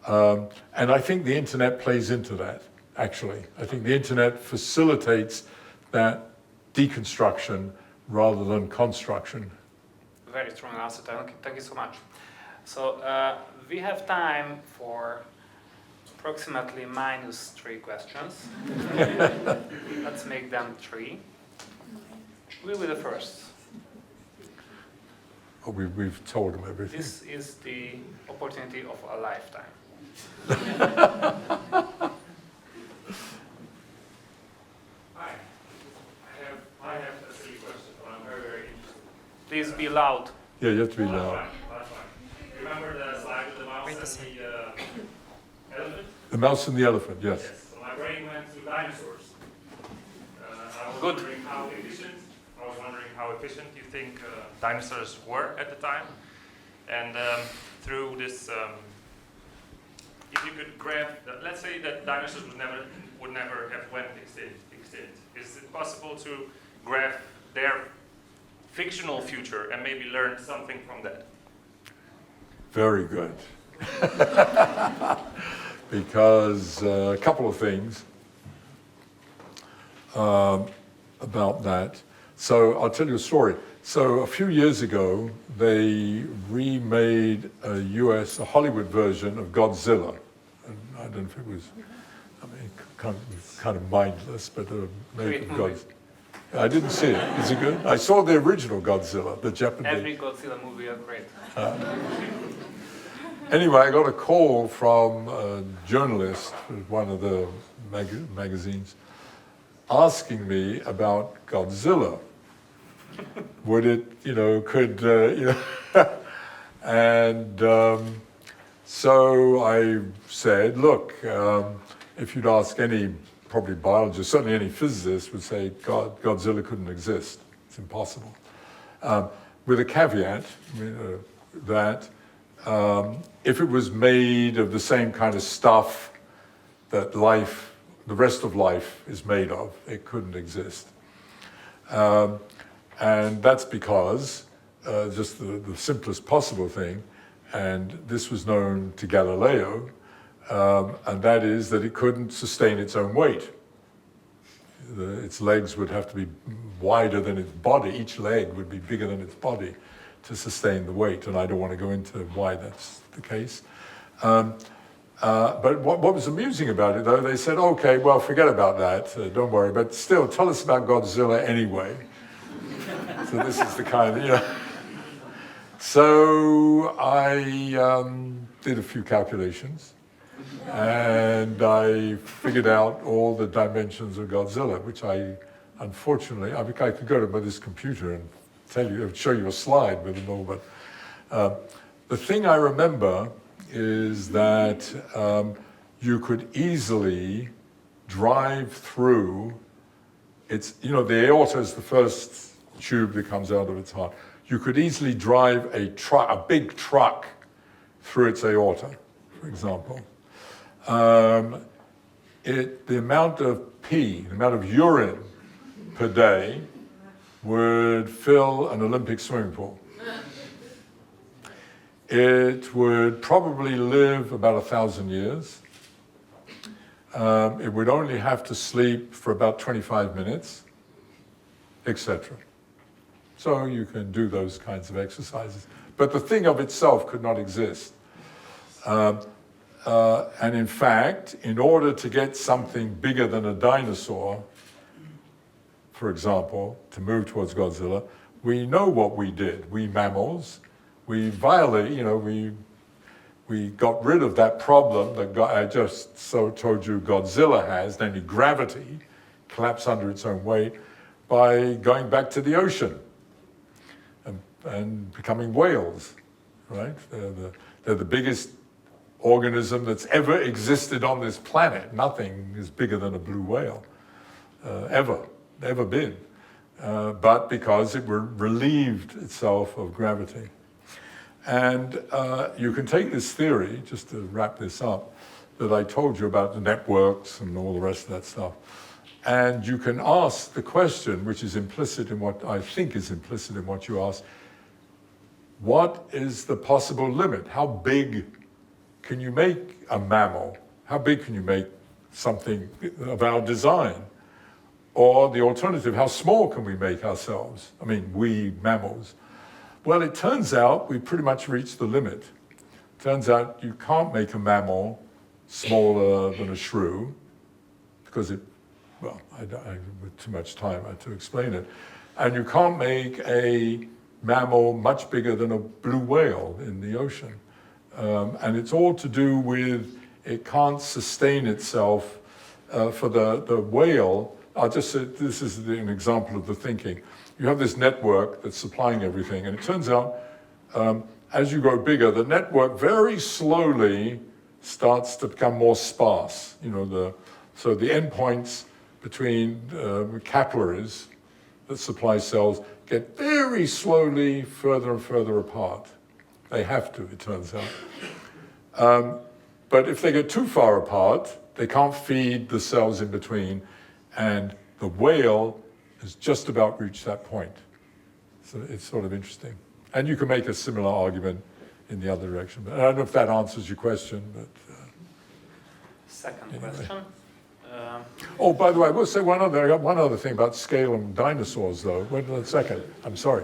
And I think the internet plays into that, actually. I think the internet facilitates that deconstruction rather than construction. Very strong answer. Thank you so much. So we have time for approximately -3 questions. Let's make them 3. Who will be the first? Oh, we've told them everything. This is the opportunity of a lifetime. Hi. I have 3 questions, but I'm very, very interested. Please be loud. Yeah, you have to be loud. That's fine. Remember the slide with the mouse and the elephant? The mouse and the elephant, yes. Yes. So my brain went to dinosaurs. I was Good. wondering how efficient you think dinosaurs were at the time, and through this, if you could graph, let's say that dinosaurs would never have went extinct. Is it possible to graph their fictional future and maybe learn something from that? Very good. Because a couple of things about that. So I'll tell you a story. So a few years ago, they remade a Hollywood version of Godzilla. And I don't know if it was, kind of mindless, but maybe Godzilla. I didn't see it. Is it good? I saw the original Godzilla, the Japanese. Every Godzilla movie are great. Anyway, I got a call from a journalist at one of the magazines asking me about Godzilla. Would it, and so I said, look, if you'd ask any, probably biologist, certainly any physicist would say Godzilla couldn't exist. It's impossible. With a caveat that if it was made of the same kind of stuff that the rest of life is made of, it couldn't exist. And that's because, just the simplest possible thing, and this was known to Galileo, and that is that it couldn't sustain its own weight. Its legs would have to be wider than its body. Each leg would be bigger than its body to sustain the weight, and I don't want to go into why that's the case. But what was amusing about it, though, they said, okay, well, forget about that, don't worry, but still, tell us about Godzilla anyway. So this is the kind of, So I did a few calculations, and I figured out all the dimensions of Godzilla, which unfortunately, I could go to this computer and show you a slide with them all, but the thing I remember is that you could easily drive through the aorta is the first tube that comes out of its heart. You could easily drive a big truck through its aorta, for example. The amount of pee, the amount of urine per day would fill an Olympic swimming pool. It would probably live about 1,000 years. It would only have to sleep for about 25 minutes, etc. So you can do those kinds of exercises. But the thing of itself could not exist. And in fact, in order to get something bigger than a dinosaur, for example, to move towards Godzilla, we know what we did. We mammals, we violated, we got rid of that problem that I just told you Godzilla has, namely gravity, collapse under its own weight, by going back to the ocean and becoming whales, right? They're the biggest organism that's ever existed on this planet. Nothing is bigger than a blue whale, ever been. But because it relieved itself of gravity. And you can take this theory, just to wrap this up, that I told you about the networks and all the rest of that stuff. And you can ask the question, which is implicit in what I think is implicit in what you asked, what is the possible limit? How big can you make a mammal? How big can you make something of our design? Or the alternative, how small can we make ourselves? I mean, we mammals. Well, it turns out we pretty much reached the limit. Turns out you can't make a mammal smaller than a shrew, because with too much time I had to explain it. And you can't make a mammal much bigger than a blue whale in the ocean. And it's all to do with it can't sustain itself. For the whale, I'll just say this is an example of the thinking. You have this network that's supplying everything, and it turns out as you grow bigger, the network very slowly starts to become more sparse. So the endpoints between capillaries that supply cells get very slowly further and further apart. They have to, it turns out. But if they get too far apart, they can't feed the cells in between, and the whale has just about reached that point. So it's sort of interesting. And you can make a similar argument in the other direction. But I don't know if that answers your question. But Second anyway. question. Oh, by the way, I will say I got one other thing about scale and dinosaurs, though. Wait a second. I'm sorry.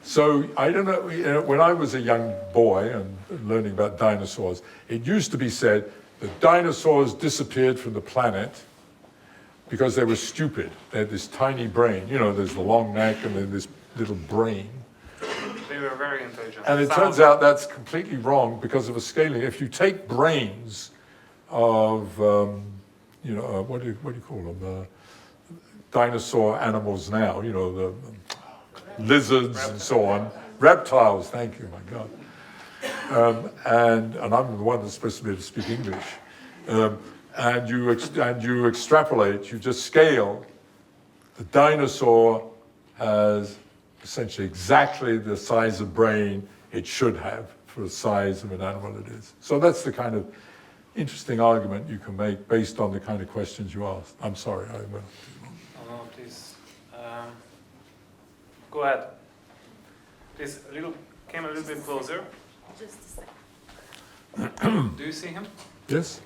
So I don't know, when I was a young boy and learning about dinosaurs, it used to be said that dinosaurs disappeared from the planet because they were stupid. They had this tiny brain. There's the long neck and then this little brain. They were very intelligent. And it turns out that's completely wrong because of a scaling. If you take brains of, what do you call them? Dinosaur animals now, the lizards and so on. Reptiles, thank you, my God. And I'm the one that's supposed to be able to speak English. And you extrapolate, you just scale. The dinosaur has essentially exactly the size of brain it should have for the size of an animal it is. So that's the kind of interesting argument you can make based on the kind of questions you asked. I'm sorry, I went. No, please. Go ahead. Please, came a little bit closer. Just a second. Do you see him? Yes?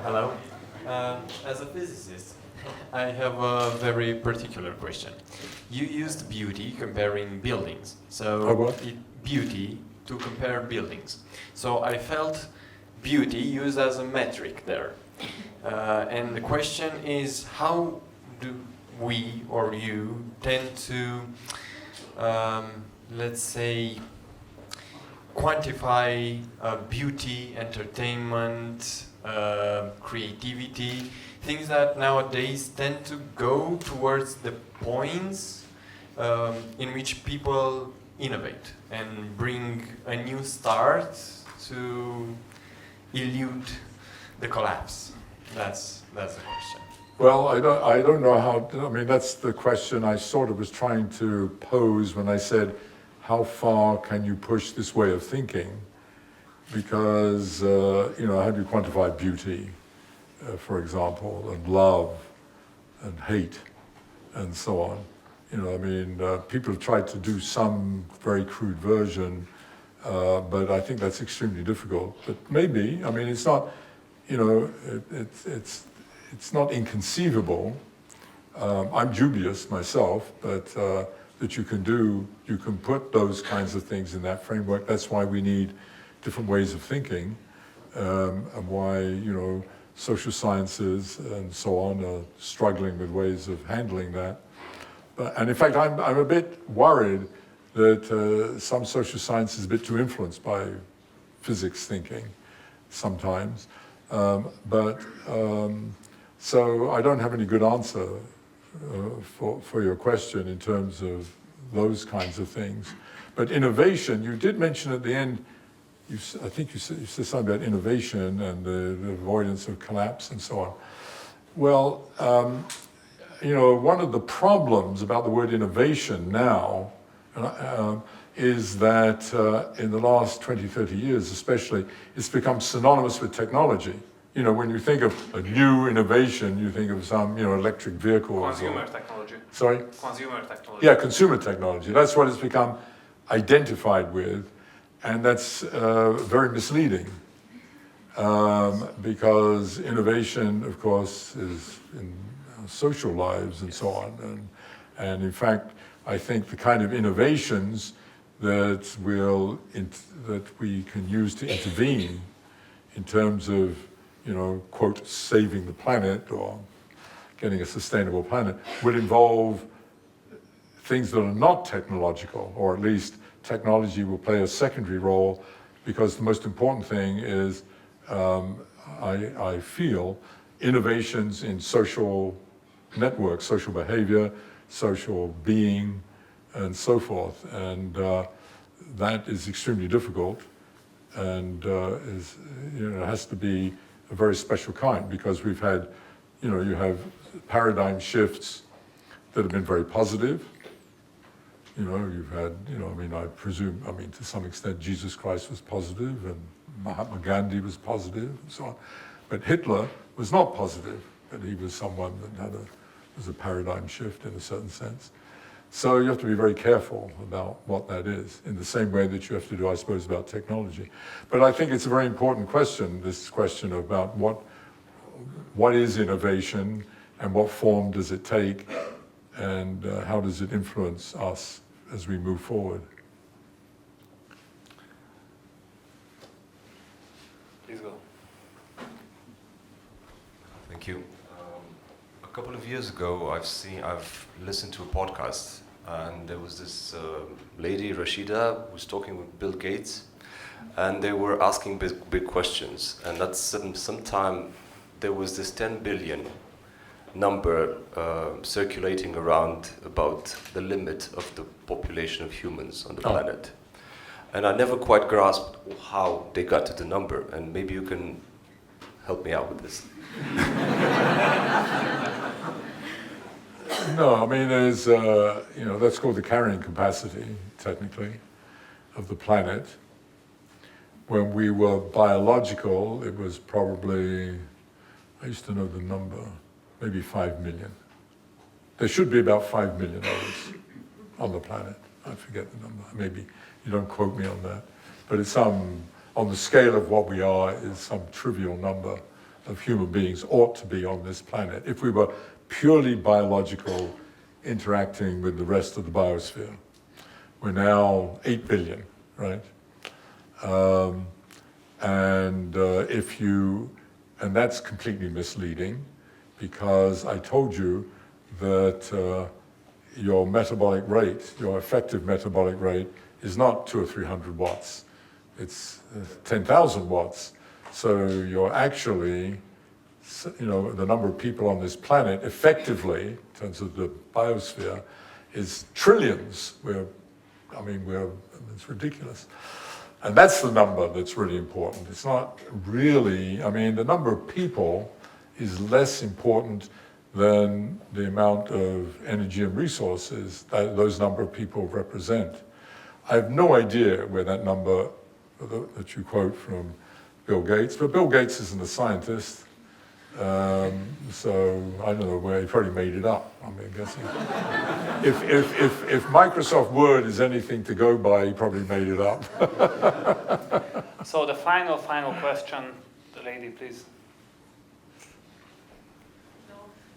Hello. As a physicist, I have a very particular question. You used beauty comparing buildings. So what? Beauty to compare buildings. So I felt beauty used as a metric there. And the question is, how do we or you tend to, let's say, quantify beauty, entertainment, creativity, things that nowadays tend to go towards the points in which people innovate and bring a new start to elude the collapse. That's the question. Well, I don't know how, I mean, that's the question I sort of was trying to pose when I said, how far can you push this way of thinking? Because, how do you quantify beauty, for example, and love, and hate, and so on? People have tried to do some very crude version, but I think that's extremely difficult. But maybe, it's not, it's not inconceivable. I'm dubious myself, but that you can put those kinds of things in that framework. That's why we need different ways of thinking, and why, social sciences and so on are struggling with ways of handling that. And in fact, I'm a bit worried that some social science is a bit too influenced by physics thinking sometimes. So I don't have any good answer for your question in terms of those kinds of things. But innovation, you did mention at the end, I think you said something about innovation and the avoidance of collapse and so on. Well, one of the problems about the word innovation now is that in the last 20, 30 years especially, it's become synonymous with technology. When you think of a new innovation, you think of some, electric vehicles. Consumer technology. Sorry? Consumer technology. Yeah, consumer technology. That's what it's become identified with, and that's very misleading. Because innovation, of course, is in social lives and so on. And in fact, I think the kind of innovations that we can use to intervene in terms of, quote, saving the planet or getting a sustainable planet would involve things that are not technological, or at least technology will play a secondary role, because the most important thing is, I feel, innovations in social networks, social behavior, social being, and so forth. And that is extremely difficult, and it has to be a very special kind, because we've had, you have paradigm shifts that have been very positive. You've had, I presume, to some extent, Jesus Christ was positive, and Mahatma Gandhi was positive, and so on. But Hitler was not positive, but he was someone that was a paradigm shift in a certain sense. So you have to be very careful about what that is, in the same way that you have to do, I suppose, about technology. But I think it's a very important question, this question about what is innovation, and what form does it take, and how does it influence us as we move forward. Please go. Thank you. A couple of years ago, I've listened to a podcast, and there was this lady, Rashida, who was talking with Bill Gates, and they were asking big questions. And at some time, there was this 10 billion number circulating around about the limit of the population of humans on the planet. And I never quite grasped how they got to the number, and maybe you can help me out with this. No, there's, that's called the carrying capacity, technically, of the planet. When we were biological, it was probably, I used to know the number, maybe 5 million. There should be about 5 million of us. on the planet. I forget the number. Maybe you don't quote me on that. But it's some, on the scale of what we are, is some trivial number of human beings ought to be on this planet if we were purely biological, interacting with the rest of the biosphere. We're now 8 billion, right? And that's completely misleading, because I told you that your metabolic rate, your effective metabolic rate, is not 200 or 300 watts. It's 10,000 watts. So you're actually, the number of people on this planet effectively, in terms of the biosphere, is trillions. It's ridiculous. And that's the number that's really important. It's not really, the number of people is less important than the amount of energy and resources that those number of people represent. I have no idea where that number that you quote from Bill Gates, but Bill Gates isn't a scientist, so I don't know where, he probably made it up, I'm guessing. If Microsoft Word is anything to go by, he probably made it up. So the final question, the lady, please.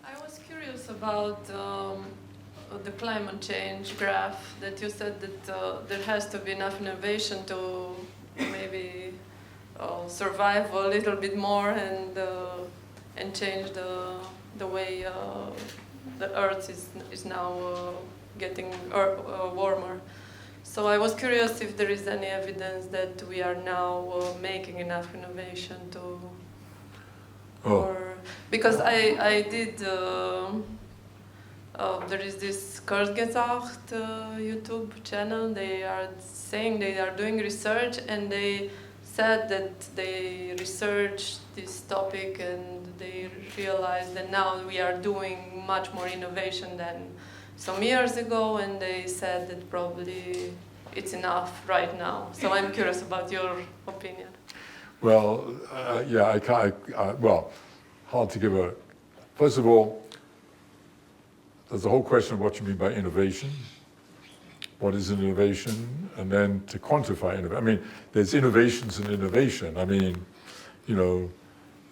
I was curious about the climate change graph that you said that there has to be enough innovation to maybe survive a little bit more and change the way the Earth is now getting warmer. So I was curious if there is any evidence that we are now making enough innovation to. Because I did. There is this Kurzgesagt YouTube channel. They are saying they are doing research, and they said that they researched this topic and they realized that now we are doing much more innovation than some years ago, and they said that probably it's enough right now. So I'm curious about your opinion. Well, hard to give a, first of all, there's the whole question of what you mean by innovation. What is an innovation? And then to quantify innovation. There's innovations in innovation.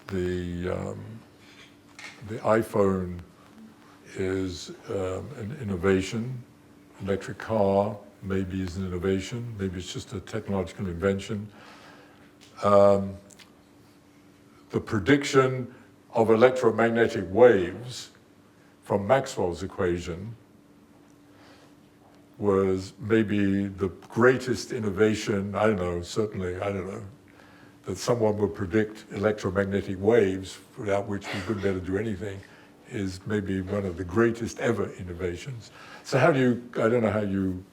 The iPhone is an innovation. Electric car maybe is an innovation. Maybe it's just a technological invention. The prediction of electromagnetic waves from Maxwell's equation was maybe the greatest innovation, that someone would predict electromagnetic waves without which we wouldn't be able to do anything, is maybe one of the greatest ever innovations. So I don't know how you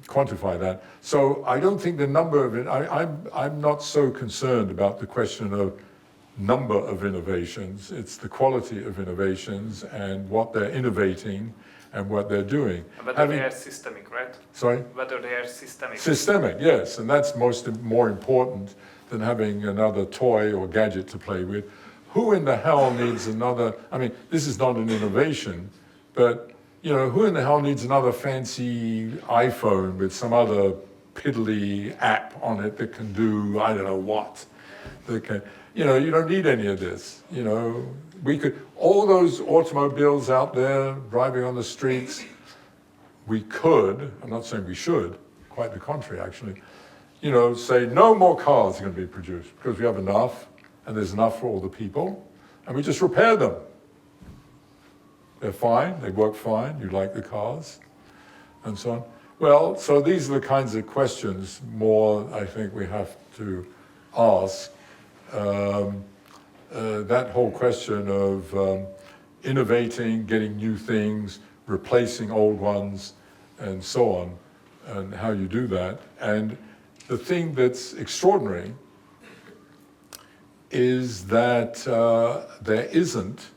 quantify that. So I don't think the number of it, I'm not so concerned about the question of number of innovations. It's the quality of innovations and what they're innovating and what they're doing. Whether they are systemic, right? Sorry? Whether they are systemic. Systemic, yes, and that's more important than having another toy or gadget to play with. Who in the hell needs another, this is not an innovation, but who in the hell needs another fancy iPhone with some other piddly app on it that can do, I don't know what, that can, you don't need any of this. We could, all those automobiles out there driving on the streets, we could, I'm not saying we should, quite the contrary actually, say no more cars are going to be produced because we have enough and there's enough for all the people, and we just repair them. They're fine, they work fine, you like the cars, and so on. Well, so these are the kinds of questions more I think we have to ask. That whole question of innovating, getting new things, replacing old ones, and so on, and how you do that. And the thing that's extraordinary is that there isn't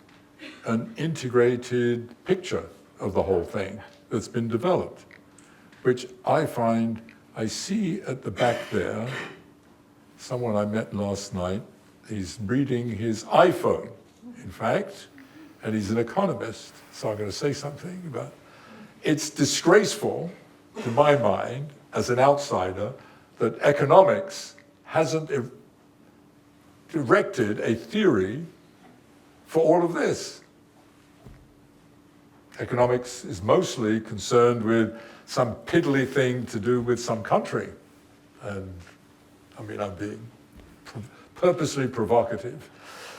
an integrated picture of the whole thing that's been developed, which I find, I see at the back there, someone I met last night, he's reading his iPhone, in fact, and he's an economist, so I'm going to say something about. It's disgraceful, to my mind, as an outsider, that economics hasn't erected a theory for all of this. Economics is mostly concerned with some piddly thing to do with some country. And I mean, I'm being purposely provocative,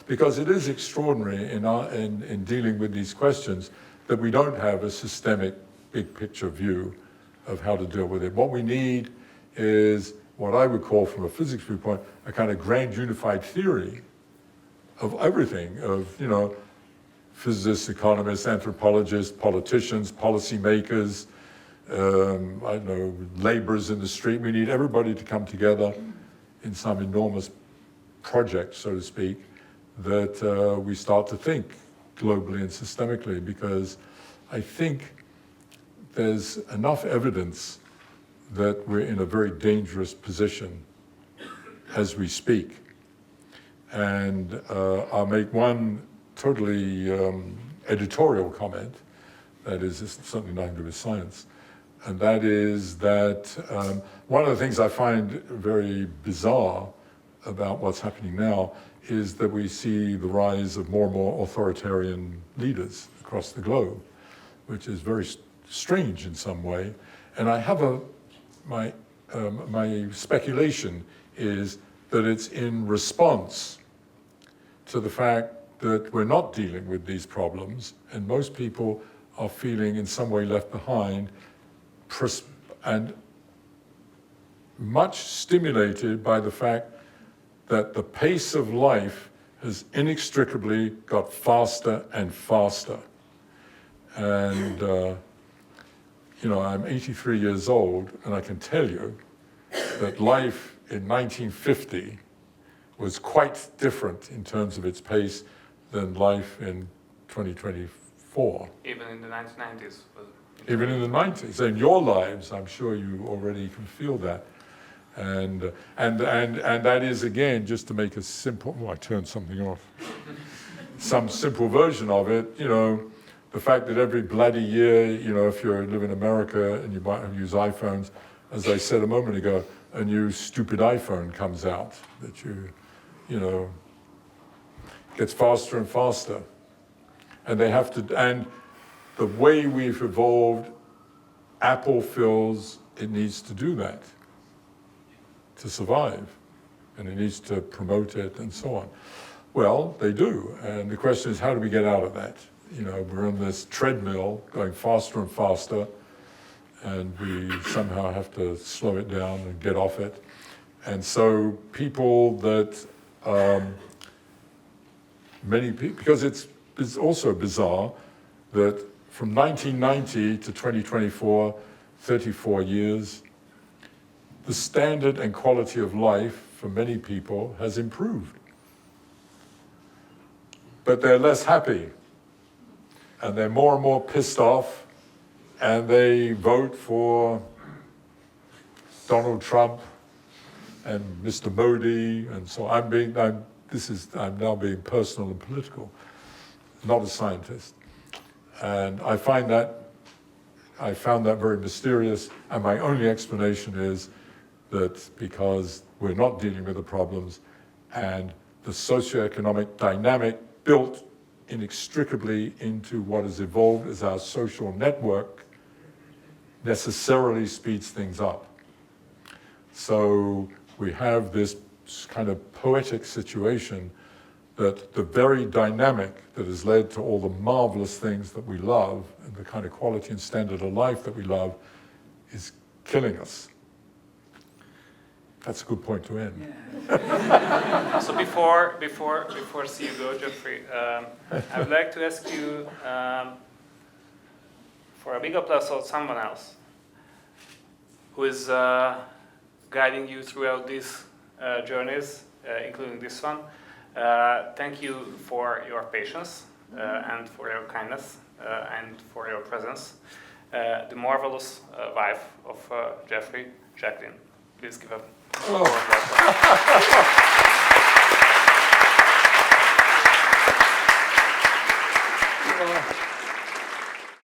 because it is extraordinary in dealing with these questions that we don't have a systemic big picture view of how to deal with it. What we need is what I would call, from a physics viewpoint, a kind of grand unified theory of everything, of, you know, physicists, economists, anthropologists, politicians, policymakers, I don't know, laborers in the street. We need everybody to come together in some enormous project, so to speak, that we start to think globally and systemically, because I think there's enough evidence that we're in a very dangerous position as we speak. And I'll make one totally editorial comment, that is something nothing to do with science, and that is that one of the things I find very bizarre about what's happening now is that we see the rise of more and more authoritarian leaders across the globe, which is very strange in some way. And I have my speculation is that it's in response to the fact that we're not dealing with these problems, and most people are feeling in some way left behind, and much stimulated by the fact that the pace of life has inextricably got faster and faster. And you know, I'm 83 years old, and I can tell you that life in 1950 was quite different in terms of its pace than life in 2024. Even in the 1990s. Even in the 90s. In your lives, I'm sure you already can feel that. And that is, again, just to make a simple, I turned something off. Some simple version of it, you know, the fact that every bloody year, you know, if you live in America and you use iPhones, as I said a moment ago, a new stupid iPhone comes out that you know, gets faster and faster. And they have to, and the way we've evolved, Apple feels it needs to do that to survive, and it needs to promote it and so on. Well, they do, and the question is, how do we get out of that? You know, we're on this treadmill going faster and faster, and we somehow have to slow it down and get off it. And so people that, many people, because it's also bizarre that from 1990 to 2024, 34 years, the standard and quality of life for many people has improved. But they're less happy, and they're more and more pissed off, and they vote for Donald Trump and Mr. Modi, and so I'm now being personal and political, not a scientist. And I found that very mysterious, and my only explanation is that because we're not dealing with the problems, and the socioeconomic dynamic built inextricably into what has evolved as our social network necessarily speeds things up. So we have this kind of poetic situation that the very dynamic that has led to all the marvelous things that we love and the kind of quality and standard of life that we love is killing us. That's a good point to end. Yeah. So before see you go, Geoffrey, I would like to ask you for a big applause of someone else who is guiding you throughout these journeys, including this one. Thank you for your patience and for your kindness and for your presence. The marvelous wife of Geoffrey, Jacqueline. Please give up. Oh.